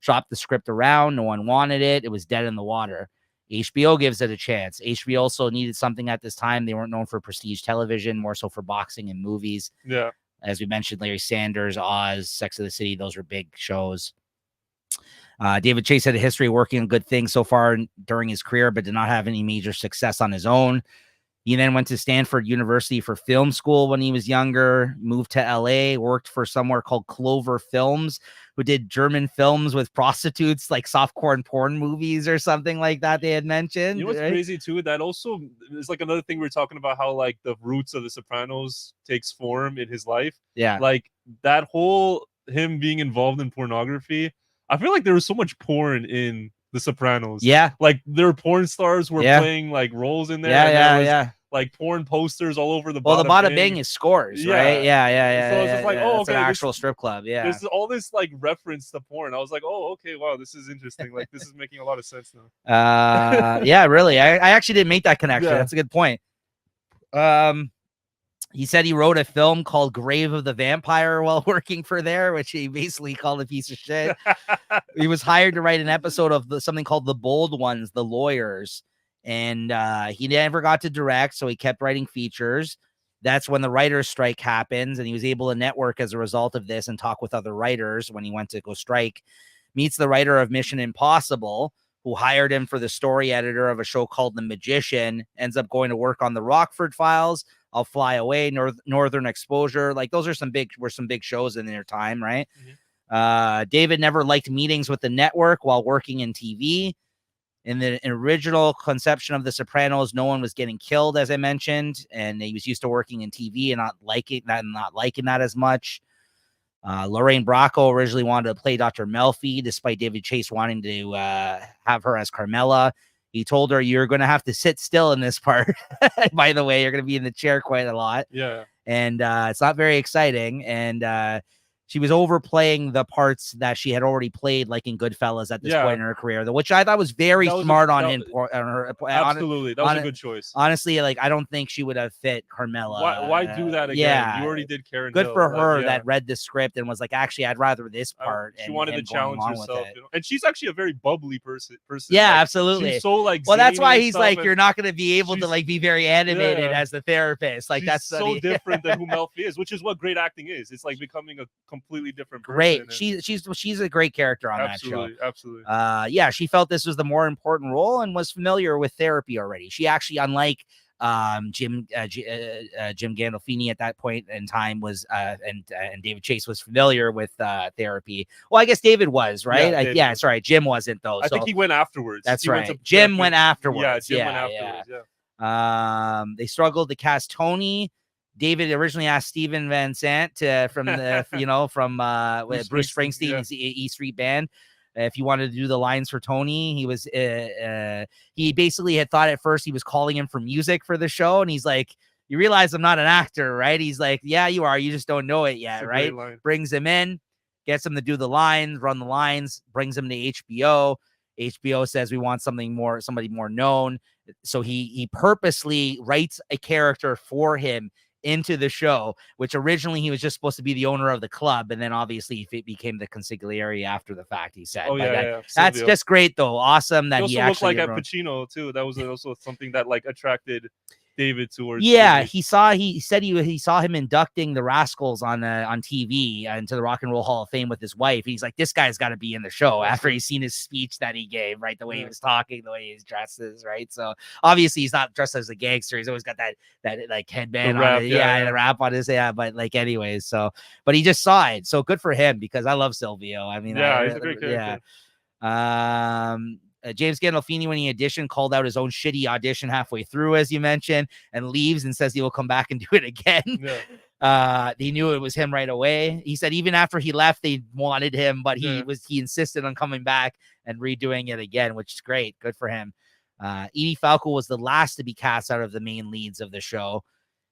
Shopped the script around. No one wanted it. It was dead in the water. HBO gives it a chance. HBO also needed something at this time. They weren't known for prestige television, more so for boxing and movies. Yeah. As we mentioned, Larry Sanders, Oz, Sex of the City, those were big shows. David Chase had a history of working on good things so far during his career, but did not have any major success on his own. He then went to Stanford University for film school when he was younger, moved to LA, worked for somewhere called Clover Films, who did German films with prostitutes, like softcore porn movies or something like that they had mentioned. You know what's crazy too? That also is like another thing we were talking about, how like the roots of The Sopranos takes form in his life. Yeah. Like that whole him being involved in pornography. I feel like there was so much porn in The Sopranos. Yeah. Like their porn stars were playing like roles in there. Yeah. like porn posters all over the. Well, the Bada Bing. Bing is Scores, right? Yeah. So it's just like, oh, it's an okay, actual strip club. Yeah. There's all this like reference to porn. I was like, oh, okay, wow, this is interesting. Like, this is making a lot of sense now. Yeah, really. I actually didn't make that connection. Yeah. That's a good point. He said he wrote a film called Grave of the Vampire while working for there, which he basically called a piece of shit. He was hired to write an episode of something called The Bold Ones, The Lawyers, and he never got to direct, so he kept writing features. That's when the writer's strike happens, and he was able to network as a result of this and talk with other writers when he went to go strike. Meets the writer of Mission Impossible, who hired him for the story editor of a show called The Magician, ends up going to work on the Rockford Files, I'll Fly Away, Northern Exposure. Like, those are some big shows in their time, right? David never liked meetings with the network while working in TV. In the original conception of The Sopranos, no one was getting killed, as I mentioned, and he was used to working in TV and not liking that as much. Lorraine Bracco originally wanted to play Dr. Melfi, despite David Chase wanting to have her as Carmela. He told her, "You're going to have to sit still in this part." By the way, you're going to be in the chair quite a lot. Yeah. And it's not very exciting. And she was overplaying the parts that she had already played, like in Goodfellas at this point in her career, which I thought was very smart on her. Absolutely. That was a good choice. Honestly, like, I don't think she would have fit Carmela. Why do that again? Yeah. You already did Karen Good Hill. for her that read the script and was like, actually, I'd rather this part. She wanted to challenge herself. You know? And she's actually a very bubbly person. Yeah, like, absolutely. She's so like, well, that's why he's like, you're not going to be able to like be very animated Yeah. as the therapist. Like, she's that's so different than who Melfi is, which is what great acting is. It's like becoming a completely different person. Great. She's a great character on that show. Absolutely. Yeah, she felt this was the more important role and was familiar with therapy already. She actually, unlike Jim Gandolfini at that point in time, was and David Chase was familiar with therapy. Well, I guess David was, right? Sorry, Jim wasn't though. I think he went afterwards. That's right. Jim went afterwards. Yeah, Jim went afterwards. Yeah. They struggled to cast Tony. David originally asked Steven Van Sant from the from Bruce Springsteen's E Street Band if he wanted to do the lines for Tony. He was he basically had thought at first he was calling him for music for the show, and he's like, "You realize I'm not an actor, right?" He's like, "Yeah, you are. You just don't know it yet, right?" Brings him in, gets him to do the lines, run the lines, brings him to HBO. HBO says we want somebody more known, so he purposely writes a character for him into the show, which originally he was just supposed to be the owner of the club, and then obviously it became the consigliere after the fact, he said. That's just great though. Awesome that he actually looked like at Pacino too. That was also something that like attracted David towards. He said he saw him inducting the Rascals on TV into the Rock and Roll Hall of Fame with his wife. He's like, this guy's got to be in the show after he's seen his speech that he gave, right? The way he was talking, the way he's dressed, right? So obviously he's not dressed as a gangster. He's always got that like headband on it, the wrap on his but like anyways. So, but he just saw it. So good for him, because I love Silvio. I mean, he's a great character. James Gandolfini, when he auditioned, called out his own shitty audition halfway through, as you mentioned, and leaves and says he will come back and do it again. He knew it was him right away. He said even after he left, they wanted him, but he insisted on coming back and redoing it again, which is great. Good for him. Edie Falco was the last to be cast out of the main leads of the show.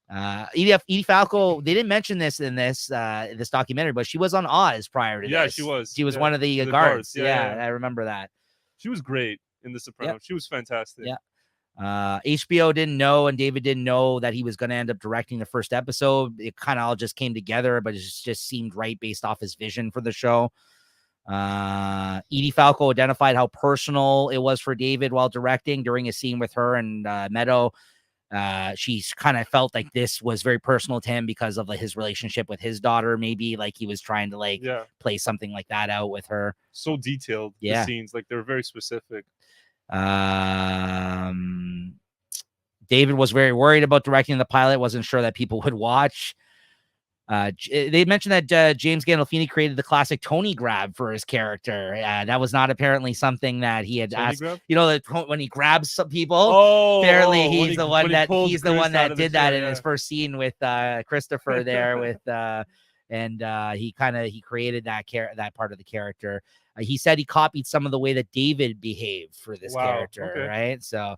Edie Falco, they didn't mention this in this documentary, but she was on Oz prior to this. She was one of the guards. I remember that. She was great in The Sopranos. She was fantastic. HBO didn't know, and David didn't know that he was going to end up directing the first episode. It kind of all just came together, but it just seemed right based off his vision for the show. Edie Falco identified how personal it was for David while directing during a scene with her and Meadow. She kind of felt like this was very personal to him because of his relationship with his daughter. Maybe like he was trying to play something like that out with her. So detailed. The scenes, like they're very specific. David was very worried about directing the pilot. Wasn't sure that people would watch. They mentioned that James Gandolfini created the classic Tony grab for his character. That was not apparently something that he had asked. Grab? That when he grabs some people, apparently he's the one that did that in his first scene with Christopher there with and he created that part of the character. He said he copied some of the way that David behaved for this character, right? So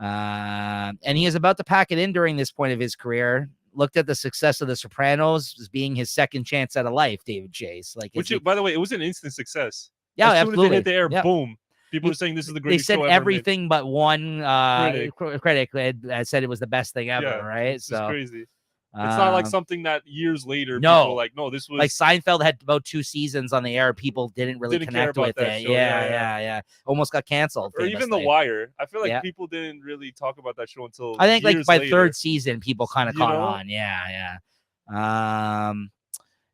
And he is about to pack it in during this point of his career. Looked at the success of The Sopranos as being his second chance at a life, David Chase. Like, Which, by the way, it was an instant success. Yeah, as soon absolutely. as it hit the air, yeah. boom. People are saying this is the They greatest said show ever everything but one Critic. critic had said it was the best thing ever, Yeah, right? It's just crazy. Um, It's not like something that years later no. people are like, no, this was like Seinfeld had about 2 seasons on the air. People didn't really Didn't care connect about with that it. show. Yeah. Almost got canceled. Or even The famously. Wire. I feel like Yeah. people didn't really talk about that show until I think like years by later. third season, people kind of You caught know? on. Yeah.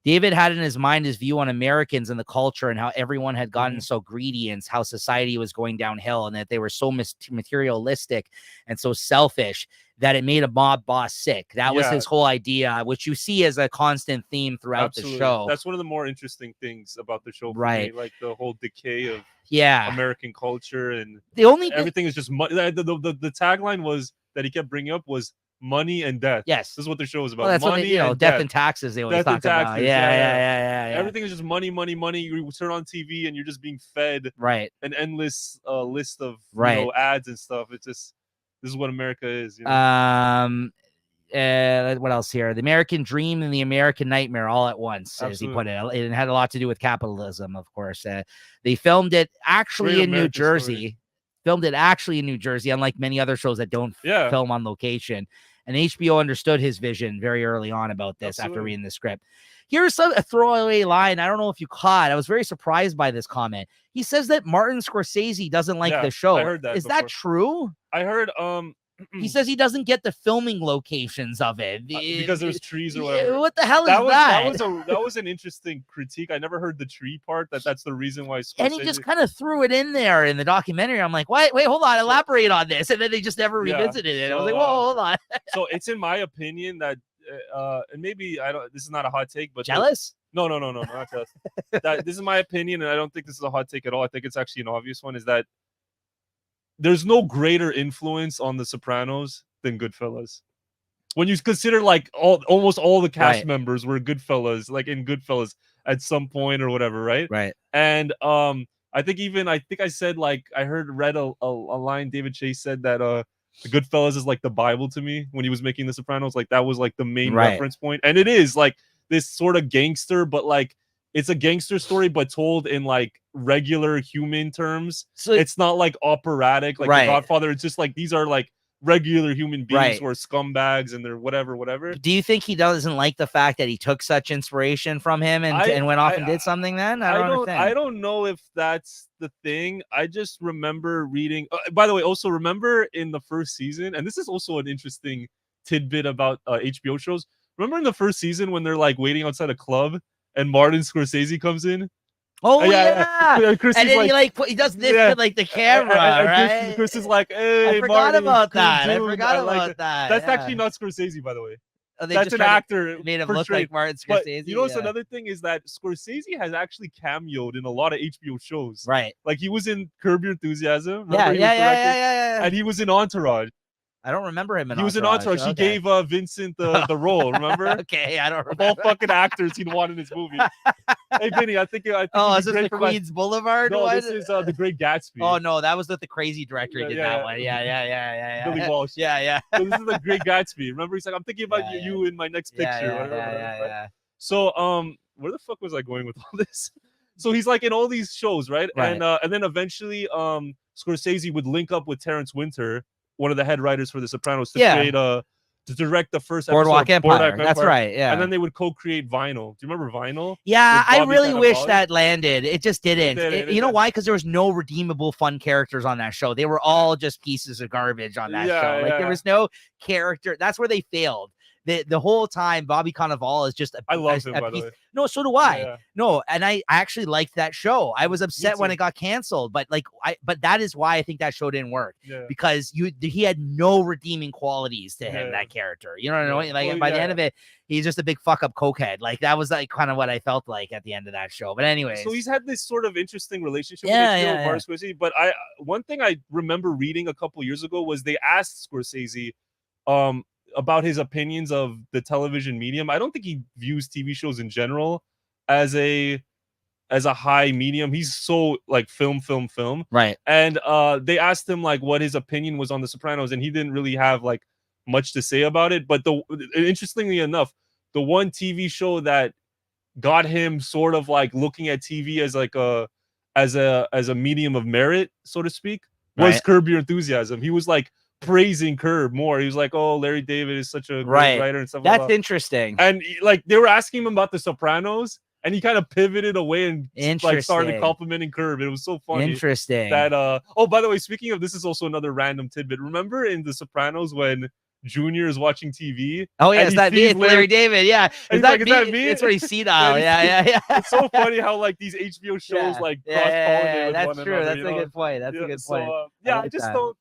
David had in his mind his view on Americans and the culture and how everyone had gotten so greedy and how society was going downhill and that they were so materialistic and so selfish that it made a mob boss sick. That was his whole idea, which you see as a constant theme throughout the show. That's one of the more interesting things about the show for Right. me, like the whole decay of American culture, and the only everything is just money. The tagline was that he kept bringing up was money and death. Yes, this is what the show was about. Well, that's money what they, and death and taxes. They always talk about. Yeah. Everything is just money. You turn on TV and you're just being fed an endless list of ads and stuff. It's just this is what America is. You know? What else here? The American dream and the American nightmare all at once, as he put it. It had a lot to do with capitalism, of course. They filmed it actually in New Jersey. Unlike many other shows that don't film on location. And HBO understood his vision very early on about this after reading the script. Here's a throwaway line. I don't know if you caught. I was very surprised by this comment. He says that Martin Scorsese doesn't like the show. I heard that. Is that true? I heard he says he doesn't get the filming locations of it because there's trees or whatever. What the hell is that? That was an interesting critique. I never heard the tree part. That's the reason why. And he just kind of threw it in there in the documentary. I'm like, wait, hold on, elaborate on this. And then they just never revisited it. I was like, whoa, hold on. So it's in my opinion that, and maybe I don't. This is not a hot take, but jealous. No, not jealous. This is my opinion, and I don't think this is a hot take at all. I think it's actually an obvious one. Is that there's no greater influence on The Sopranos than Goodfellas. When you consider like almost all the cast members were Goodfellas, like in Goodfellas at some point or whatever, right? Right. And I think I said like I read a line David Chase said that the Goodfellas is like the Bible to me when he was making The Sopranos. Like that was like the main reference point, and it is like this sort of gangster, but like it's a gangster story, but told in like regular human terms. So it's not like operatic, like The Godfather. It's just like these are like regular human beings who are scumbags and they're whatever. Do you think he doesn't like the fact that he took such inspiration from him and went off and did something then? I don't know if that's the thing. I just remember reading, by the way, also remember in the first season, and this is also an interesting tidbit about HBO shows. Remember in the first season when they're like waiting outside a club and Martin Scorsese comes in? Oh yeah, Chris and then he does this with like the camera, right? Chris is like, "Hey, I forgot Martin, about that. dude, I forgot about that. That's actually not Scorsese, by the way. Oh, that's an actor. Made him look like Martin Scorsese. But you know what's another thing is that Scorsese has actually cameoed in a lot of HBO shows. Right. Like he was in Curb Your Enthusiasm. Yeah. And he was in Entourage. I don't remember him in He was in Entourage. Okay. He gave Vincent the role, remember? Okay, I don't remember. Of all fucking actors he'd want in his movie. Hey, Vinny, I think is this the Queens Boulevard No, one? this is The Great Gatsby. Oh, no, that was the crazy director who did that one. Yeah. Billy Walsh. Yeah. So this is The Great Gatsby. Remember, he's like, I'm thinking about you in my next picture. Yeah. So, where the fuck was I going with all this? So he's like in all these shows, right? And then eventually, Scorsese would link up with Terrence Winter, one of the head writers for The Sopranos, to create to direct the first Boardwalk episode Empire. of Boardwalk That's Empire. right. Yeah. And then they would co-create Vinyl. Do you remember Vinyl? Yeah, I really wish that landed. It just didn't. You know why? Because there was no redeemable fun characters on that show. They were all just pieces of garbage on that show. Like there was no character. That's where they failed. The whole time, Bobby Cannavale is just I love him, by the way. No, so do I. Yeah. No, and I actually liked that show. I was upset when it got canceled, but but that is why I think that show didn't work because he had no redeeming qualities to him. That character, you know what I mean? Like by the end of it, he's just a big fuck up cokehead. Like that was like kind of what I felt like at the end of that show. But anyway, so he's had this sort of interesting relationship with Martin Scorsese. But one thing I remember reading a couple years ago was they asked Scorsese, about his opinions of the television medium. I don't think he views TV shows in general as a as a high medium. He's so like film. Right. And they asked him like what his opinion was on The Sopranos, and he didn't really have like much to say about it. But interestingly enough, the one TV show that got him sort of like looking at TV as like as a medium of merit, so to speak, was Right. Curb Your Enthusiasm. He was like praising Curb more. He was like, "Oh, Larry David is such a great writer and stuff like that." That's interesting. And like they were asking him about The Sopranos, and he kind of pivoted away and like started complimenting Curb. It was so funny. Interesting. That oh, by the way, speaking of, this is also another random tidbit. Remember in The Sopranos when Junior is watching TV? Oh yeah, is that me? It's Larry David. Yeah, is that me? It's where he's senile. Yeah. It's so funny how like these HBO shows like cross pollinate with that's one true. another. That's a good point. That's a good point.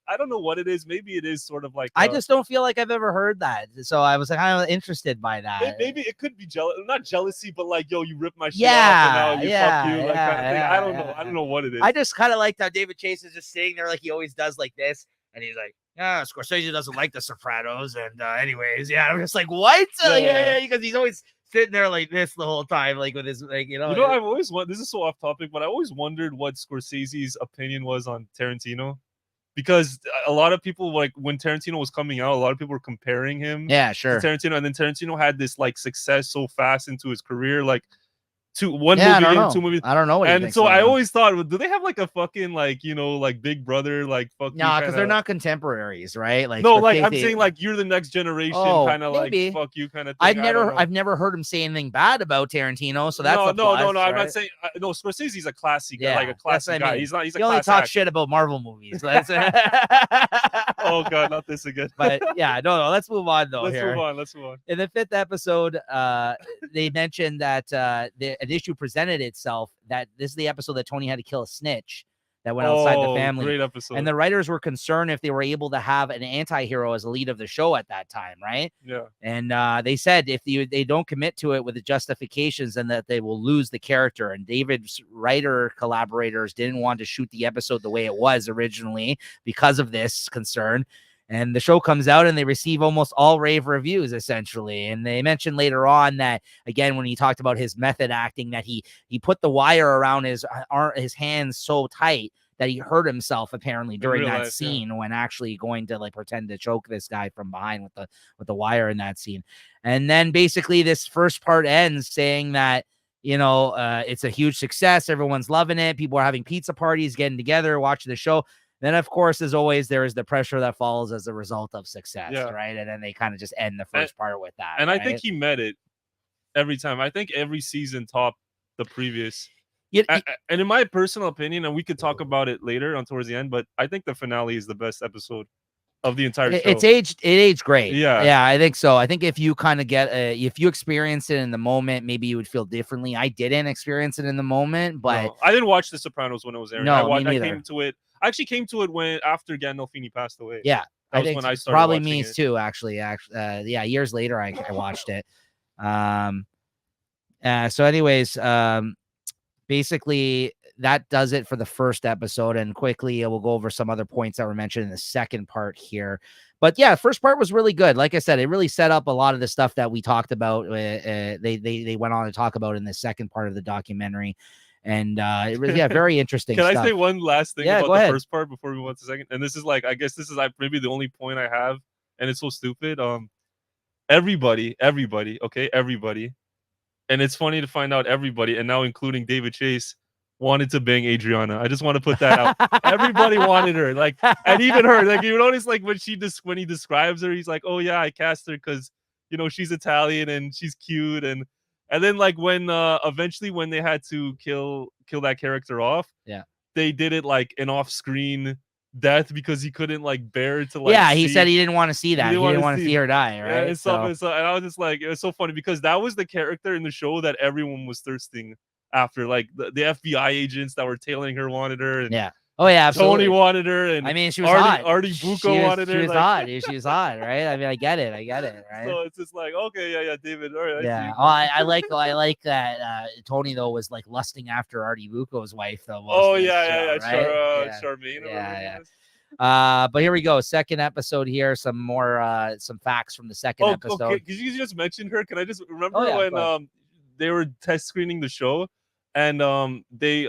I don't know what it is. Maybe it is sort of like I just don't feel like I've ever heard that. So I was like kind of interested by that. Maybe it could be not jealousy, but like, yo, you ripped my shit off and now you fuck you, like kind of thing. I don't know. I don't know what it is. I just kind of liked how David Chase is just sitting there like he always does, like this, and he's like, "Yeah, Scorsese doesn't like The Sopranos," and anyways, yeah, I'm just like, what? Yeah, because he's always sitting there like this the whole time, like with his like, you know. I've always wondered. This is so off topic, but I always wondered what Scorsese's opinion was on Tarantino, because a lot of people, like when Tarantino was coming out, a lot of people were comparing him, to Tarantino, and then Tarantino had this like success so fast into his career, like. One movie in, 2 movies. I don't know what. And so I always thought, do they have like a fucking like, you know, like Big Brother, like fucking? No, because they're not contemporaries, right? Like no, like I'm saying, like you're the next generation, kind of like fuck you, kind of thing. I've never heard him say anything bad about Tarantino, so that's no. Right? I'm not saying no. Scorsese's a classy guy, like a classic guy. He's not. He's he only talks shit about Marvel movies. Oh god, not this again. But yeah, no. Let's move on though. Let's move on. In the 5th episode, they mentioned that an issue presented itself, that this is the episode that Tony had to kill a snitch that went outside the family. Great episode. And the writers were concerned if they were able to have an anti-hero as a lead of the show at that time, right? Yeah. And they said if they don't commit to it with the justifications, then that they will lose the character. And David's writer collaborators didn't want to shoot the episode the way it was originally because of this concern. And the show comes out and they receive almost all rave reviews, essentially. And they mentioned later on that, again, when he talked about his method acting, that he put the wire around his hands so tight that he hurt himself apparently during that scene when actually going to like pretend to choke this guy from behind with the wire in that scene. And then basically this first part ends saying that, you know, it's a huge success. Everyone's loving it. People are having pizza parties, getting together, watching the show. Then, of course, as always, there is the pressure that follows as a result of success, right? And then they kind of just end the first part with that. And I think he met it every time. I think every season topped the previous. And in my personal opinion, and we could talk about it later on towards the end, but I think the finale is the best episode of the entire show. It aged great. Yeah, I think so. I think if you kind of if you experience it in the moment, maybe you would feel differently. I didn't experience it in the moment, but I didn't watch The Sopranos when it was airing. No, I came to it. I actually came to it when after Gandolfini passed away. Yeah, that was when I started. Probably me too. Actually, years later I watched it. So, anyways, basically that does it for the first episode. And quickly, we'll go over some other points that were mentioned in the second part here. But yeah, first part was really good. Like I said, it really set up a lot of the stuff that we talked about. They went on to talk about in the second part of the documentary. And it was very interesting. Can stuff. I say one last thing about the first part before we move on to the second? And this is like, I guess this is maybe the only point I have, and it's so stupid. Everybody, okay, everybody, and it's funny to find out everybody, and now including David Chase, wanted to bang Adriana. I just want to put that out. Everybody wanted her, like, and even her. Like, you notice, like when he describes her, he's like, "Oh yeah, I cast her because you know she's Italian and she's cute." And then like when eventually when they had to kill that character off, they did it like an off-screen death because he couldn't like bear to like. He said he didn't want to see that. He didn't want to see her die, right? Yeah, and stuff. And I was just like, it was so funny because that was the character in the show that everyone was thirsting after. Like the FBI agents that were tailing her wanted her. And oh yeah, absolutely. Tony wanted her, and I mean, she was hot. Artie Bucco wanted her. She was hot. She was hot, right? I mean, I get it, right? So it's just like, okay, yeah, David. All right. Yeah. I like that. Tony though was like lusting after Artie Bucco's wife though. Right? Charmaine. Yeah. But here we go. Second episode here. Some more some facts from the second episode. Okay. You just mentioned her. Can I just remember when they were test screening the show? and they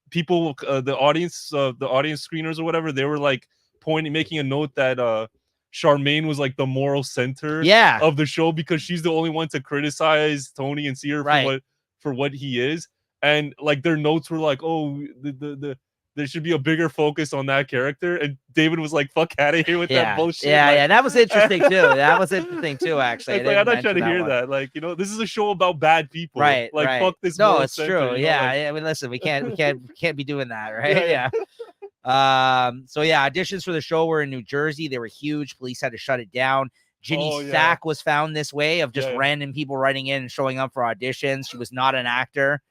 people the audience screeners or whatever, they were like making a note that Charmaine was like the moral center of the show because she's the only one to criticize Tony and see her for what he is, and like their notes were like, oh, there should be a bigger focus on that character, and David was like, "Fuck out of here with that bullshit." Yeah, that was interesting too. That was interesting too. Actually, it's like, I'm not trying to hear that. Like, this is a show about bad people, right? Like, fuck this. No, it's true. Center, I mean, listen, we can't be doing that, right? Yeah. So yeah, auditions for the show were in New Jersey. They were huge. Police had to shut it down. Ginny Sack was found this way of just random people writing in and showing up for auditions. She was not an actor.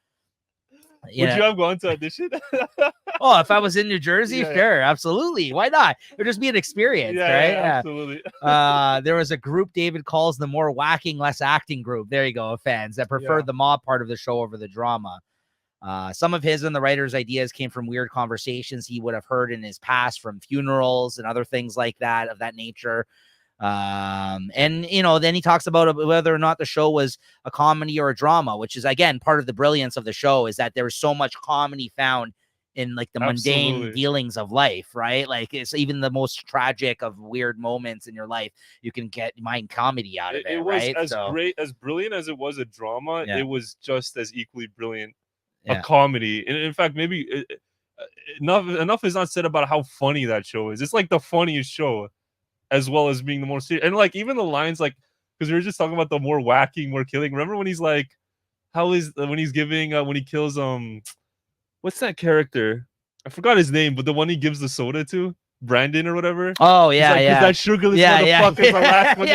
Would you have gone to audition? Oh, if I was in New Jersey, sure, absolutely. Why not? It would just be an experience, right? Absolutely. There was a group David calls the more whacking, less acting group. There you go, fans that preferred the mob part of the show over the drama. Some of his and the writer's ideas came from weird conversations he would have heard in his past from funerals and other things like that of that nature. And then he talks about whether or not the show was a comedy or a drama, which is again part of the brilliance of the show, is that there was so much comedy found in like the mundane dealings of life, right? Like it's even the most tragic of weird moments in your life, you can get mind comedy out of it. It was right? as brilliant as it was a drama. It was just as equally brilliant a comedy. And in fact, maybe enough is not said about how funny that show is. It's like the funniest show, as well as being the more serious. And like even the lines, like, because we were just talking about the more whacking, more killing. Remember when he's like, when he's giving when he kills what's that character? I forgot his name, but the one he gives the soda to, Brandon or whatever. Oh yeah, like, yeah. That sugarless motherfucker is the last one.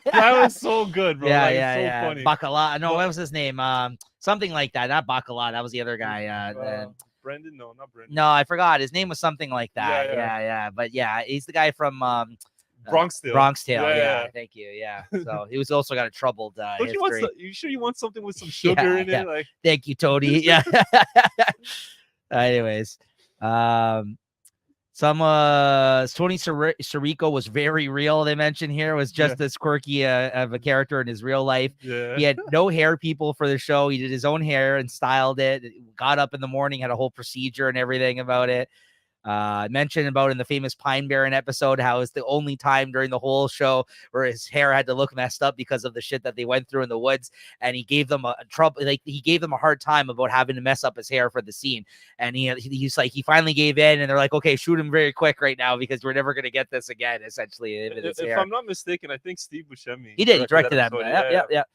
That was so good, bro. So funny. Bacala. No, what was his name? Something like that. Not Bacala. That was the other guy. Brendan? No, not Brendan. No, I forgot. His name was something like that. Yeah. But yeah, he's the guy from Bronx Tale. Yeah. Thank you. Yeah. So he was also got a troubled history. You sure you want something with some sugar in it? Like, thank you, Tony. Yeah. Anyways, Tony Sirico was very real. They mentioned here was just as quirky of a character in his real life. Yeah. He had no hair people for the show. He did his own hair and styled it. Got up in the morning, had a whole procedure and everything about it. Mentioned about in the famous Pine Barren episode how it's the only time during the whole show where his hair had to look messed up because of the shit that they went through in the woods, and he gave them he gave them a hard time about having to mess up his hair for the scene, and he's like, he finally gave in, and they're like, okay, shoot him very quick right now because we're never gonna get this again, essentially. If I'm not mistaken, I think Steve Buscemi he directed that. Yep.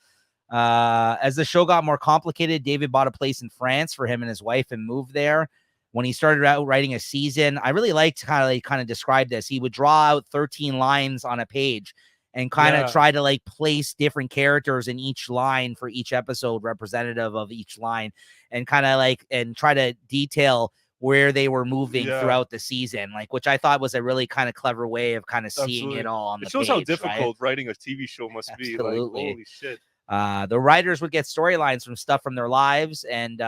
As the show got more complicated, David bought a place in France for him and his wife and moved there. When he started out writing a season, I really liked how he kind of described this. He would draw out 13 lines on a page and kind of try to like place different characters in each line for each episode, representative of each line, and kind of like, and try to detail where they were moving throughout the season, like, which I thought was a really kind of clever way of kind of seeing it all on the page. It shows how difficult writing a TV show must be. Like, holy shit. The writers would get storylines from stuff from their lives. And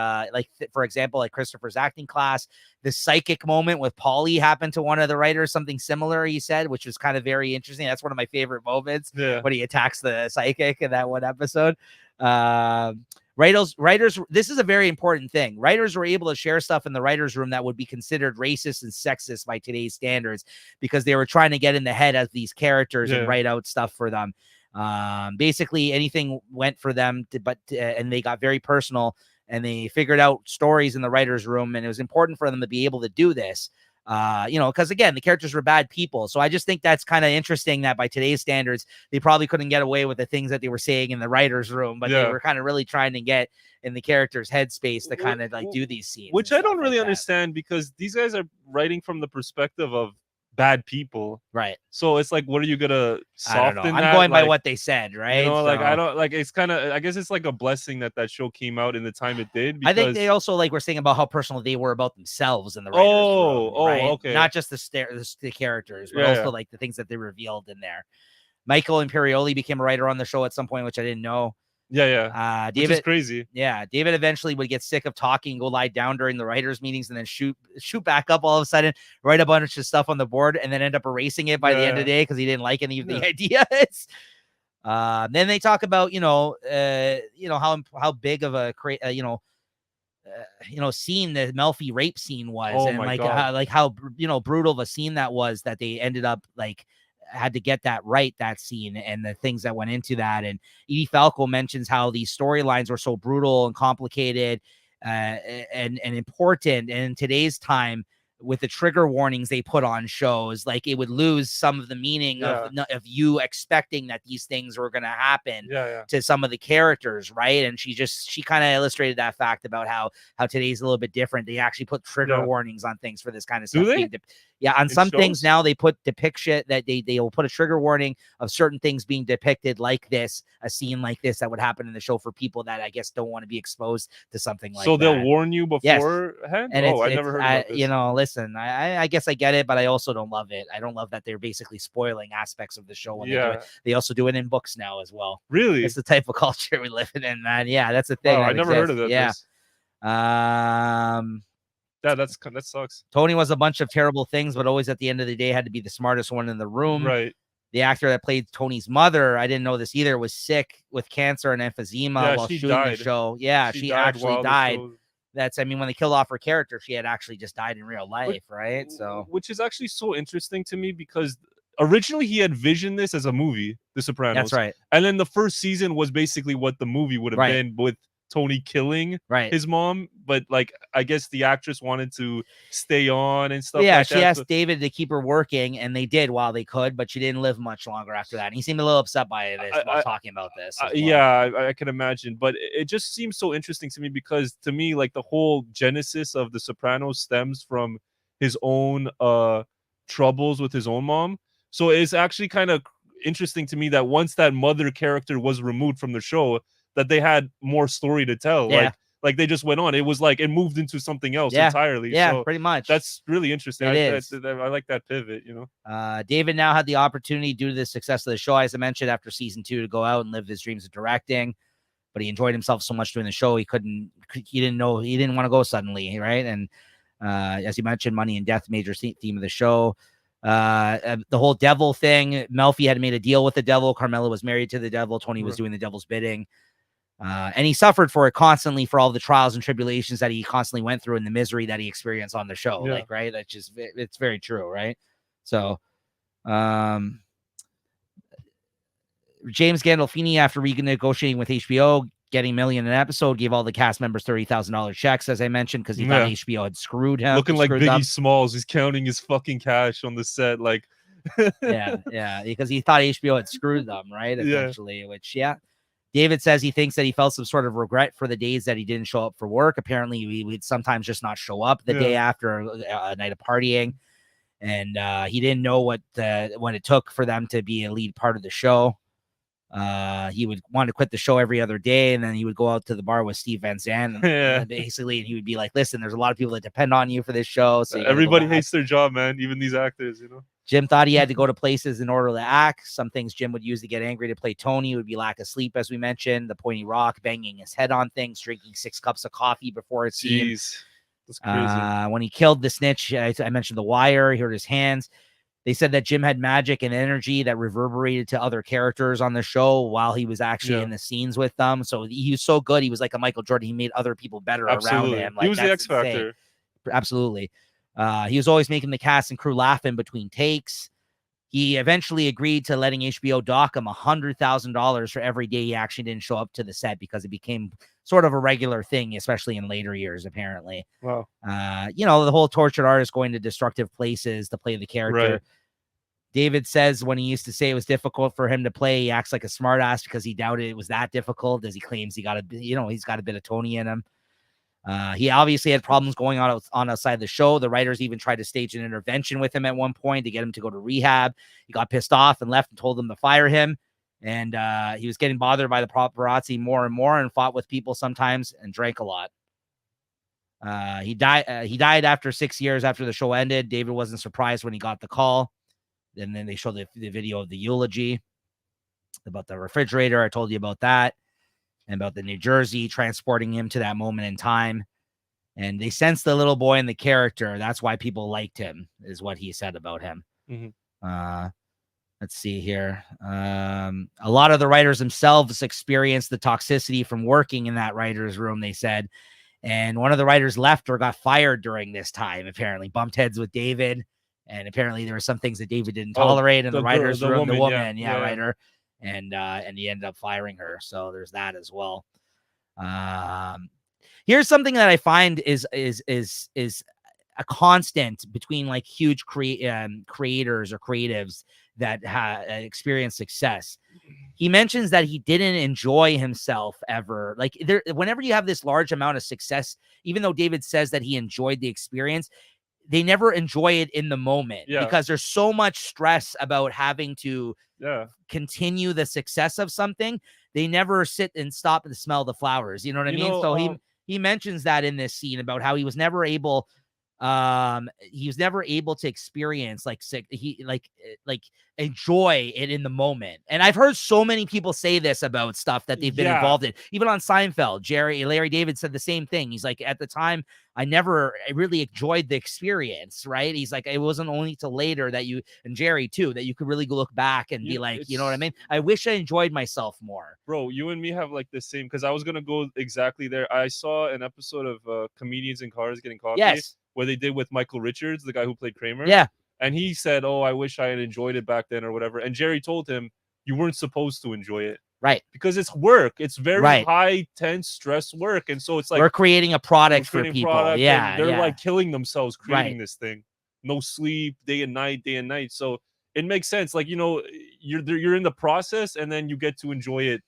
for example, like Christopher's acting class, the psychic moment with Paulie happened to one of the writers, something similar, he said, which was kind of very interesting. That's one of my favorite moments when he attacks the psychic in that one episode. Writers, this is a very important thing. Writers were able to share stuff in the writer's room that would be considered racist and sexist by today's standards because they were trying to get in the head of these characters and write out stuff for them. Basically anything went for them, and they got very personal, and they figured out stories in the writer's room, and it was important for them to be able to do this. Because again, the characters were bad people. So I just think that's kind of interesting that by today's standards, they probably couldn't get away with the things that they were saying in the writer's room, but they were kind of really trying to get in the character's headspace to kind of like do these scenes. Which I don't really understand, because these guys are writing from the perspective of bad people, right? So it's like, what are you gonna soften? I'm going by what they said, right? Like, I don't like, it's kind of, I guess it's like a blessing that show came out in the time it did, because I think they also were saying about how personal they were about themselves in the writers room, right? Okay, not just the characters, but also like the things that they revealed in there. Michael Imperioli became a writer on the show at some point, which I didn't know. David, which is crazy. David eventually would get sick of talking, go lie down during the writers' meetings, and then shoot back up all of a sudden, write a bunch of stuff on the board, and then end up erasing it by the end of the day because he didn't like any of the ideas. Then they talk about, how big of a scene the Melfi rape scene was, Oh and my God. how brutal of a scene that was, that they ended up had to get that right, that scene, and the things that went into that. And Edie Falco mentions how these storylines were so brutal and complicated, and important. And in today's time, with the trigger warnings they put on shows, like, it would lose some of the meaning of you expecting that these things were going to happen to some of the characters, right? And she kind of illustrated that fact about how today's a little bit different. They actually put trigger warnings on things for this kind of stuff. Do they? On In some things shows? now they put depiction that they will put a trigger warning of certain things being depicted, like this, a scene like this that would happen in the show, for people that I guess don't want to be exposed to something like that. So they'll warn you Yes. beforehand? And I never heard about this. Listen, I guess I get it, but I also don't love it. I don't love that they're basically spoiling aspects of the show when they do it. They also do it in books now as well. Really? It's the type of culture we live in, man. Yeah, that's the thing. Wow, I never heard of that. Yeah. That sucks. Tony was a bunch of terrible things, but always at the end of the day had to be the smartest one in the room. Right. The actor that played Tony's mother, I didn't know this either, was sick with cancer and emphysema while shooting the show. Yeah, she actually died. When they killed off her character, she had actually just died in real life, right? So, which is actually so interesting to me, because originally he had visioned this as a movie, The Sopranos. That's right. And then the first season was basically what the movie would have been, with Tony killing his mom, but I guess the actress wanted to stay on and stuff. Yeah, she asked David to keep her working, and they did while they could, but she didn't live much longer after that. And he seemed a little upset by this while talking about this. Yeah, I can imagine, but it just seems so interesting to me, because to me, the whole genesis of The Sopranos stems from his own troubles with his own mom. So it's actually kind of interesting to me that once that mother character was removed from the show, that they had more story to tell. Yeah. Like they just went on. It was it moved into something else entirely. Yeah, so pretty much. That's really interesting. I like that pivot, David now had the opportunity, due to the success of the show, as I mentioned, after season 2, to go out and live his dreams of directing. But he enjoyed himself so much doing the show, he didn't want to go suddenly, right? And as you mentioned, money and death, major theme of the show. The whole devil thing, Melfi had made a deal with the devil. Carmela was married to the devil. Tony was doing the devil's bidding. And he suffered for it constantly, for all the trials and tribulations that he constantly went through, and the misery that he experienced on the show. Right? That's just, it's very true, right? So, James Gandolfini, after renegotiating with HBO, getting $1 million an episode, gave all the cast members $30,000 checks, as I mentioned, because he thought HBO had screwed him. Looking like Biggie Smalls, he's counting his fucking cash on the set, yeah, because he thought HBO had screwed them, right? Essentially, which, David says he thinks that he felt some sort of regret for the days that he didn't show up for work. Apparently, he would sometimes just not show up the day after a night of partying. And he didn't know what it took for them to be a lead part of the show. He would want to quit the show every other day, and then he would go out to the bar with Steve Van Zandt, basically, and he would be like, listen, there's a lot of people that depend on you for this show. So everybody hates their job, man, even these actors, Jim thought he had to go to places in order to act. Some things Jim would use to get angry to play Tony would be lack of sleep, as we mentioned, the pointy rock, banging his head on things, drinking 6 cups of coffee before a scene. Jeez, that's crazy. When he killed the snitch, I mentioned The Wire, he hurt his hands. They said that Jim had magic and energy that reverberated to other characters on the show while he was actually in the scenes with them. So he was so good. He was like a Michael Jordan. He made other people better around him. He was the X Factor. Absolutely. He was always making the cast and crew laugh in between takes. He eventually agreed to letting HBO dock him $100,000 for every day he actually didn't show up to the set, because it became sort of a regular thing, especially in later years, apparently. Wow. The whole tortured artist going to destructive places to play the character. Right. David says when he used to say it was difficult for him to play, he acts like a smartass because he doubted it was that difficult, as he claims he's got a bit of Tony in him. He obviously had problems going on outside the show. The writers even tried to stage an intervention with him at one point to get him to go to rehab. He got pissed off and left and told them to fire him. And he was getting bothered by the paparazzi more and more, and fought with people sometimes, and drank a lot. He died after 6 years after the show ended. David wasn't surprised when he got the call. And then they showed the video of the eulogy about the refrigerator. I told you about that. And about the New Jersey transporting him to that moment in time. And they sensed the little boy in the character. That's why people liked him, is what he said about him. Mm-hmm. let's see here. A lot of the writers themselves experienced the toxicity from working in that writer's room, they said. And one of the writers left or got fired during this time, apparently bumped heads with David. And apparently there were some things that David didn't tolerate in the writer's room, the woman, writer. And he ended up firing her. So there's that as well. Here's something that I find is a constant between like huge creators or creatives that experience success. He mentions that he didn't enjoy himself ever. Like whenever you have this large amount of success, even though David says that he enjoyed the experience, they never enjoy it in the moment because there's so much stress about having to continue the success of something. They never sit and stop and smell the flowers. You know what I mean? So he mentions that in this scene about how he was never able to experience like enjoy it in the moment. And I've heard so many people say this about stuff that they've been involved in. Even on Seinfeld, Larry David said the same thing. He's like, at the time I really enjoyed the experience, right? He's like, it wasn't only till later that you, and Jerry too, that you could really look back and be like, you know what I mean? I wish I enjoyed myself more. Bro, you and me have like the same, because I was gonna go exactly there. I saw an episode of Comedians in Cars Getting Coffee. Yes. Where they did with Michael Richards, the guy who played Kramer. Yeah. And he said, oh, I wish I had enjoyed it back then or whatever. And Jerry told him, you weren't supposed to enjoy it. Right. Because it's work. It's very high, tense, stress work. And so it's like we're creating a product for people. They're like killing themselves creating this thing. No sleep, day and night. So it makes sense. Like, you're in the process and then you get to enjoy it,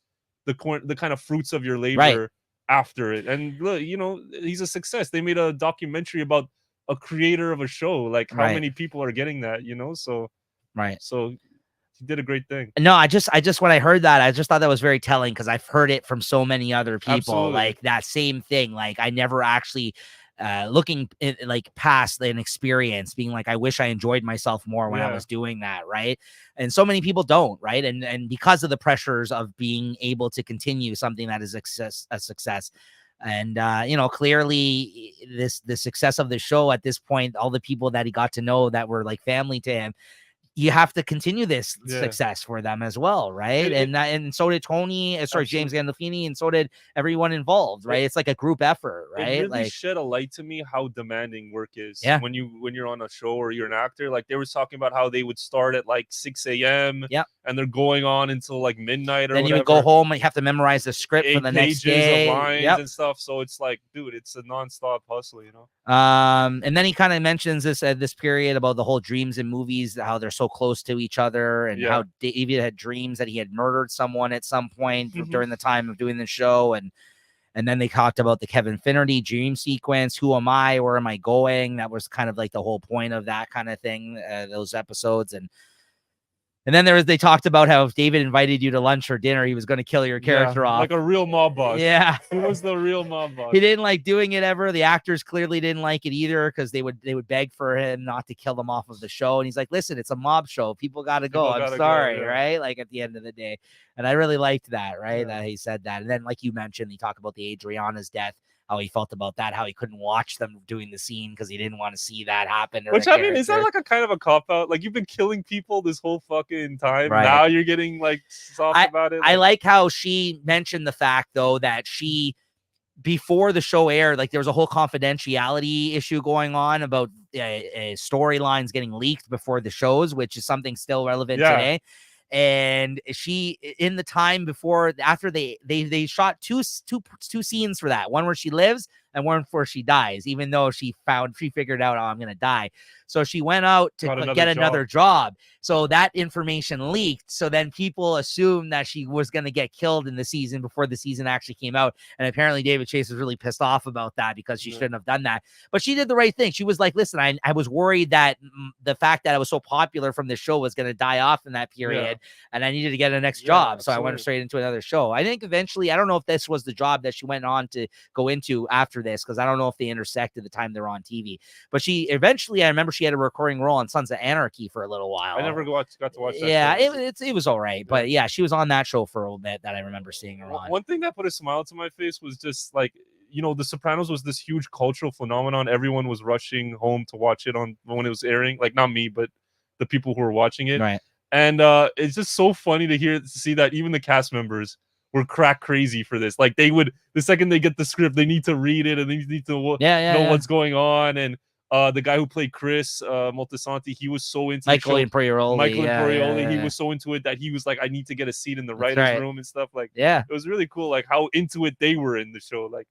the kind of fruits of your labor after it. And look, he's a success. They made a documentary about a creator of a show. Like how many people are getting that, so he did a great thing. No, I just when I heard that, I just thought that was very telling, because I've heard it from so many other people. Absolutely. Like that same thing. Like I never actually looking like past an experience, being like, I wish I enjoyed myself more when I was doing that, right? And so many people don't, right? And because of the pressures of being able to continue something that is a success. And clearly the success of the show at this point, all the people that he got to know that were like family to him, you have to continue this success for them as well, right? And so did Tony, James Gandolfini, and so did everyone involved, right? It's like a group effort, right? It really shed a light to me how demanding work is when you're on a show or you're an actor. Like they were talking about how they would start at like 6 a.m. and they're going on until like midnight or then whatever. You would go home and you have to memorize the script for the next day. Of lines and stuff. So it's like, dude, it's a nonstop hustle, And then he kind of mentions this period about the whole dreams and movies, how they're so close to each other, and how David had dreams that he had murdered someone at some point during the time of doing the show. And then they talked about the Kevin Finnerty dream sequence. Who am I? Where am I going? That was kind of like the whole point of that kind of thing, those episodes. And then they talked about how if David invited you to lunch or dinner, he was going to kill your character off. Like a real mob boss. Yeah. He was the real mob boss. He didn't like doing it ever. The actors clearly didn't like it either, because they would beg for him not to kill them off of the show. And he's like, listen, it's a mob show. People got to go. I'm sorry, right? Like at the end of the day. And I really liked that, right? That he said that. And then like you mentioned, he talked about the Adriana's death, how he felt about that, how he couldn't watch them doing the scene because he didn't want to see that happen. Which I mean, is that like a kind of a cop out? Like you've been killing people this whole fucking time. Now you're getting like soft about it. I like how she mentioned the fact though that before the show aired, like there was a whole confidentiality issue going on about storylines getting leaked before the shows, which is something still relevant today. And she, in the time after they shot two scenes for that, one where she lives and one where she dies, even though she figured out, oh, I'm going to die. So she went out to get another job. So that information leaked. So then people assumed that she was going to get killed in the season before the season actually came out. And apparently David Chase was really pissed off about that, because she shouldn't have done that. But she did the right thing. She was like, listen, I was worried that the fact that I was so popular from this show was going to die off in that period. And I needed to get a next job. So I went straight into another show. I think eventually, I don't know if this was the job that she went on to go into after this, because I don't know if they intersected the time they were on TV. But she eventually, I remember she had a recurring role on Sons of Anarchy for a little while. I never got to watch that. Yeah, it was all right. But yeah, she was on that show for a little bit that I remember seeing her on. One thing that put a smile to my face was just like, The Sopranos was this huge cultural phenomenon. Everyone was rushing home to watch it when it was airing. Like not me, but the people who were watching it. Right. And it's just so funny to see that even the cast members were crack crazy for this. Like they would, the second they get the script, they need to read it and they need to know what's going on. And the guy who played Chris Moltisanti, he was so into Michael the show. Imperioli. He was so into it that he was like, I need to get a seat in the That's writer's room and stuff. Like, yeah, it was really cool, like how into it they were in the show. Like,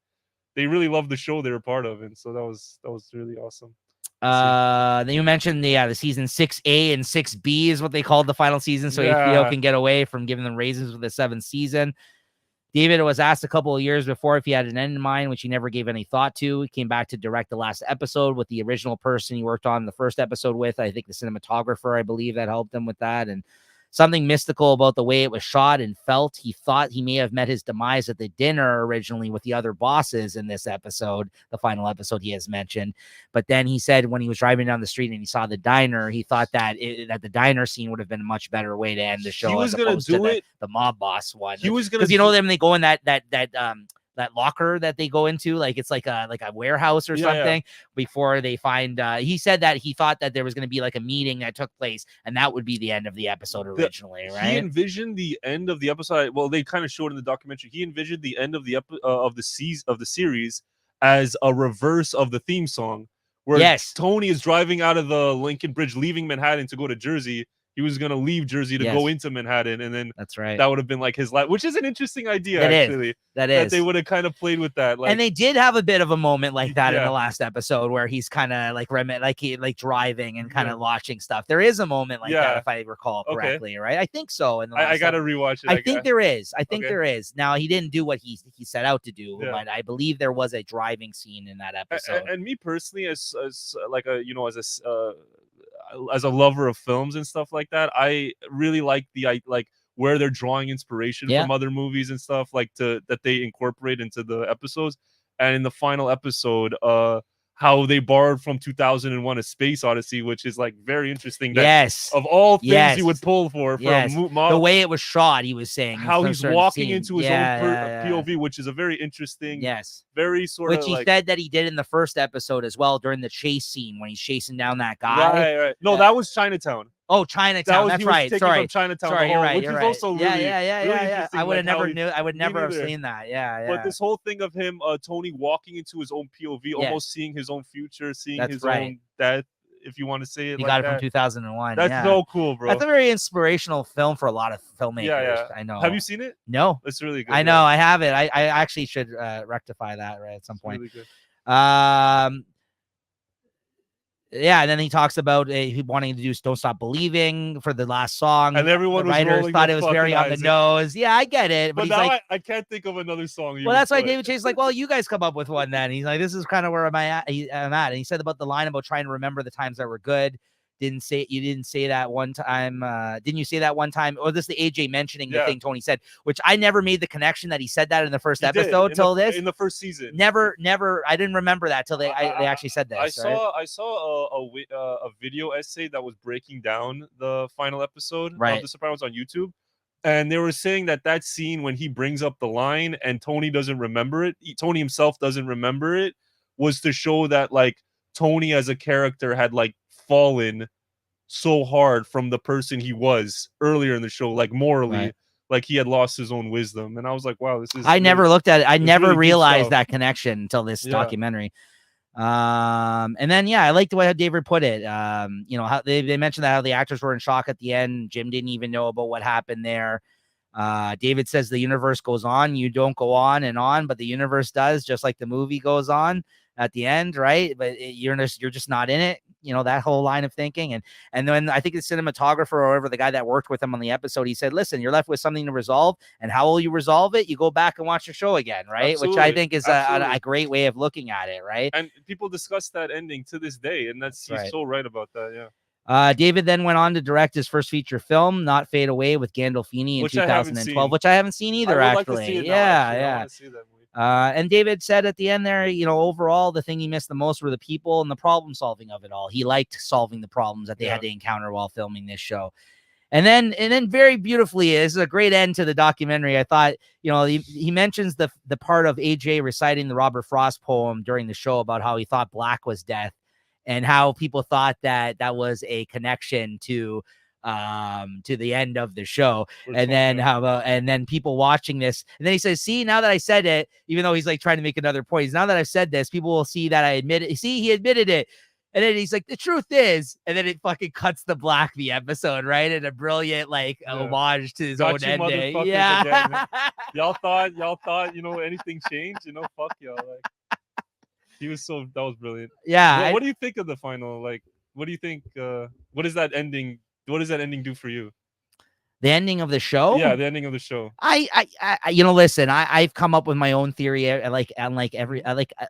they really loved the show they were part of, and so that was really awesome. Then you mentioned the season 6A and 6B is what they called the final season, so HBO can get away from giving them raises for the 7th season. David was asked a couple of years before if he had an end in mind, which he never gave any thought to. He came back to direct the last episode with the original person he worked on the first episode with. I think the cinematographer, I believe, that helped him with that. And something mystical about the way it was shot and felt. He thought he may have met his demise at the dinner originally with the other bosses in this episode, the final episode he has mentioned. But then he said when he was driving down the street and he saw the diner, he thought that that the diner scene would have been a much better way to end the show. He was going to do the mob boss one. He was going to, because you know them, they go in that locker that they go into, like it's like a warehouse or something before they find he said that he thought that there was going to be like a meeting that took place and that would be the end of the episode originally. Right, he envisioned the end of the episode, well, they kind of showed in the documentary, he envisioned the end of the series as a reverse of the theme song, where Tony is driving out of the Lincoln Bridge leaving Manhattan to go to Jersey. He was going to leave Jersey to go into Manhattan, and then that's right. That would have been like his life, which is an interesting idea. That they would have kind of played with that. Like, and they did have a bit of a moment like that in the last episode where he's kind of like driving and kind of watching stuff. There is a moment like that, if I recall correctly, right? I think so. In the I got to rewatch it. I think there is. I think there is. Now he didn't do what he set out to do, but I believe there was a driving scene in that episode. And me personally, as like a as a lover of films and stuff like that, I really like where they're drawing inspiration from other movies and stuff that they incorporate into the episodes. And in the final episode, how they borrowed from 2001: A Space Odyssey, which is like very interesting. That of all things you would pull for the way it was shot, he was saying how he's walking into his own POV, which is a very interesting, very sort of which he said that he did in the first episode as well during the chase scene when he's chasing down that guy. Right. No, that was Chinatown. Oh, Chinatown. That's right. Sorry, Chinatown. Sorry, you're right. Which was also really, yeah. I would have never have seen that. Yeah. But this whole thing of him, Tony walking into his own POV, almost seeing his own future, seeing his own death, if you want to say it. He got it from 2001. That's so cool, bro. That's a very inspirational film for a lot of filmmakers. Yeah. I know. Have you seen it? No. It's really good. I know. I have it. I actually should rectify that at some point. Really good. Yeah, and then he talks about he wanting to do "Don't Stop Believing" for the last song, and everyone the writers thought it was very on the nose. Yeah, I get it, but he's now like, I can't think of another song. Well, that's why David Chase is like, well, you guys come up with one then. He's like, this is kind of where I'm at. And he said about the line about trying to remember the times that were good. You didn't say that one time. Didn't you say that one time? Or this the AJ mentioning the thing Tony said, which I never made the connection that he said that in the first episode till this. In the first season. Never. I didn't remember that till they actually said that. I saw a video essay that was breaking down the final episode of The Sopranos on YouTube. And they were saying that scene when he brings up the line and Tony doesn't remember it, Tony himself doesn't remember it, was to show that like Tony as a character had like fallen so hard from the person he was earlier in the show, like morally, like he had lost his own wisdom. And I was like, wow, this is. I never looked at it. I never really realized that connection until this documentary. And then I liked the way how David put it. How they mentioned that how the actors were in shock at the end. Jim didn't even know about what happened there. David says the universe goes on, you don't go on and on, but the universe does, just like the movie goes on at the end, right? But you're just not in it, that whole line of thinking. And then I think the cinematographer or whatever, the guy that worked with him on the episode, he said, listen, you're left with something to resolve, and how will you resolve it? You go back and watch the show again, right? Absolutely. Which I think is a great way of looking at it, right? And people discuss that ending to this day, and he's so right about that. David then went on to direct his first feature film, Not Fade Away, with Gandolfini in 2012, which I haven't seen either, actually. Yeah. And David said at the end there, overall, the thing he missed the most were the people and the problem solving of it all. He liked solving the problems that they had to encounter while filming this show. And then very beautifully, this is a great end to the documentary. I thought, he mentions the part of AJ reciting the Robert Frost poem during the show about how he thought black was death and how people thought that was a connection to to the end of the show. We're And told then that. how about, and then people watching this, and then he says, see, now that I said it, even though he's like trying to make another point, he's, now that I've said this, people will see that I admit it. See, he admitted it. And then he's like, the truth is, and then it fucking cuts the Black the episode, right? And a brilliant like homage to his Got own you ending. motherfuckers Yeah. again. Y'all thought, you know, anything changed, you know, fuck y'all. Like, he was so, that was brilliant. Yeah. What do you think of the final? Like, what do you think? What is that ending? What does that ending do for you? The ending of the show? Yeah, the ending of the show. I you know, listen, I've come up with my own theory, like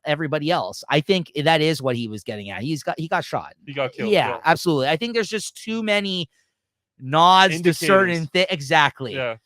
everybody else. I think that is what he was getting at. He got shot. He got killed. Yeah, absolutely. I think there's just too many nods to certain things. Exactly. Yeah.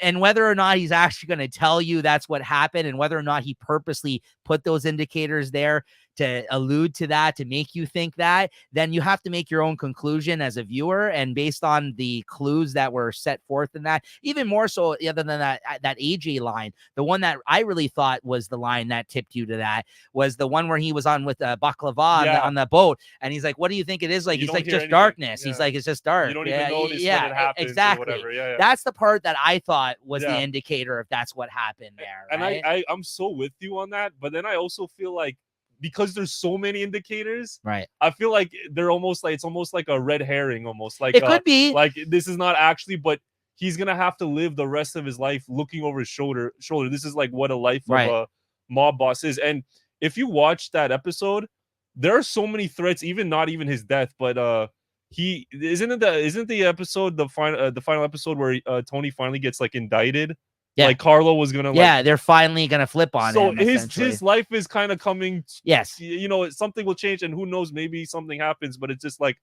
And whether or not he's actually going to tell you that's what happened, and whether or not he purposely put those indicators there to allude to that, to make you think that, then you have to make your own conclusion as a viewer. And based on the clues that were set forth in that, even more so, other than that AJ line, the one that I really thought was the line that tipped you to that was the one where he was on with Baklava on the boat. And he's like, what do you think it is? Like, he's like, just anything. Darkness. Yeah. He's like, it's just dark. You don't even notice when it happens. Exactly. Or whatever. Yeah. That's the part that I thought was the indicator if that's what happened there. And right? I'm so with you on that. But then I also feel like, because there's so many indicators, right? I feel like they're almost like, it's almost like a red herring, almost like it could be like this is not actually, but he's gonna have to live the rest of his life looking over his shoulder. This is like what a life of a mob boss is. And if you watch that episode, there are so many threats, even not even his death, but he isn't the episode the final episode where Tony finally gets like indicted. Yeah. Like Carlo was gonna, they're finally gonna flip on him. So his life is kind of coming. Yes, you know, something will change, and who knows, maybe something happens. But it's just like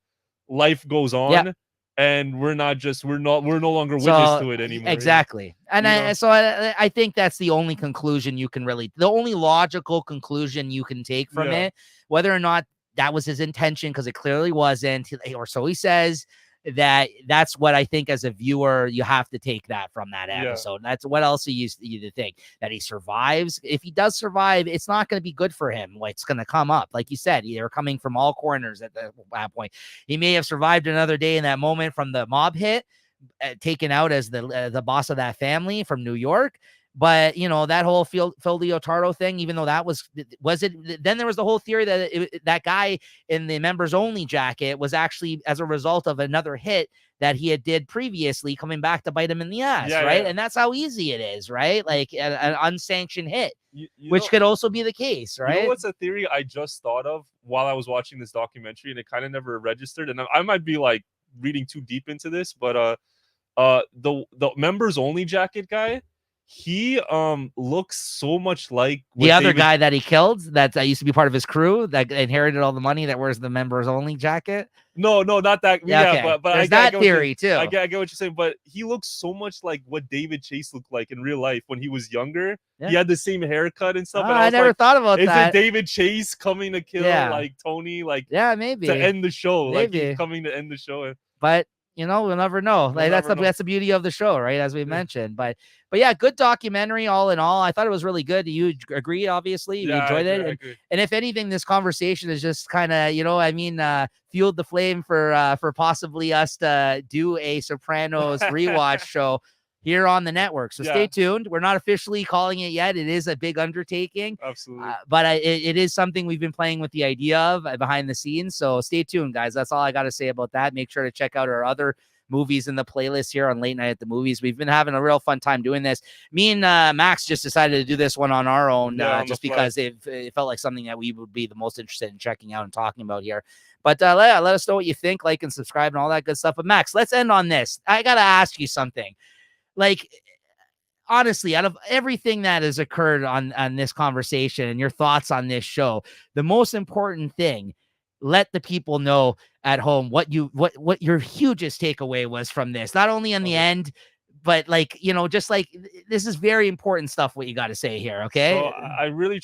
life goes on, and we're no longer witness to it anymore. Exactly, and I think that's the only conclusion you can the only logical conclusion you can take from it, whether or not that was his intention, because it clearly wasn't, or so he says. That's what I think as a viewer you have to take that from that episode. And that's what else you to think, that he survives. If he does survive, it's not going to be good for him. It's going to come up, like you said, they're coming from all corners at that point. He may have survived another day in that moment from the mob hit, taken out as the boss of that family from New York. But, you know, that whole Phil Leotardo thing, even though that was it, then there was the whole theory that that guy in the members only jacket was actually as a result of another hit that he had did previously, coming back to bite him in the ass, right? Yeah. And that's how easy it is, right? Like an unsanctioned hit, which could also be the case, right? You know what's a theory I just thought of while I was watching this documentary, and it kind of never registered, and I might be like reading too deep into this, but the members only jacket guy, he looks so much like the other guy that he killed that used to be part of his crew that inherited all the money, that wears the members only jacket. No, not that. But there's that theory too. I get what you're saying, but he looks so much like what David Chase looked like in real life when he was younger. He had the same haircut and stuff. And I never thought about that. Is it David Chase coming to kill like Tony? Like, maybe to end the show. Like, he's coming to end the show. But you know, we'll never know. Like, that's the beauty of the show, right? As we mentioned, but yeah, good documentary all in all. I thought it was really good. You agree? Obviously, you enjoyed it. And if anything, this conversation is just kind of, you know, I mean, fueled the flame for possibly us to do a Sopranos rewatch show here on the network. So stay tuned. We're not officially calling it yet. It is a big undertaking. Absolutely. But it is something we've been playing with the idea of behind the scenes. So stay tuned, guys. That's all I got to say about that. Make sure to check out our other movies in the playlist here on Late Night at the Movies. We've been having a real fun time doing this. Me and Max just decided to do this one on our own, just because it felt like something that we would be the most interested in checking out and talking about here. But let us know what you think, like and subscribe and all that good stuff. But Max, let's end on this. I got to ask you something. Like, honestly, out of everything that has occurred on this conversation and your thoughts on this show, the most important thing, let the people know at home what your hugest takeaway was from this, not only in the end, but like, you know, just like, this is very important stuff, what you got to say here. Okay. So I really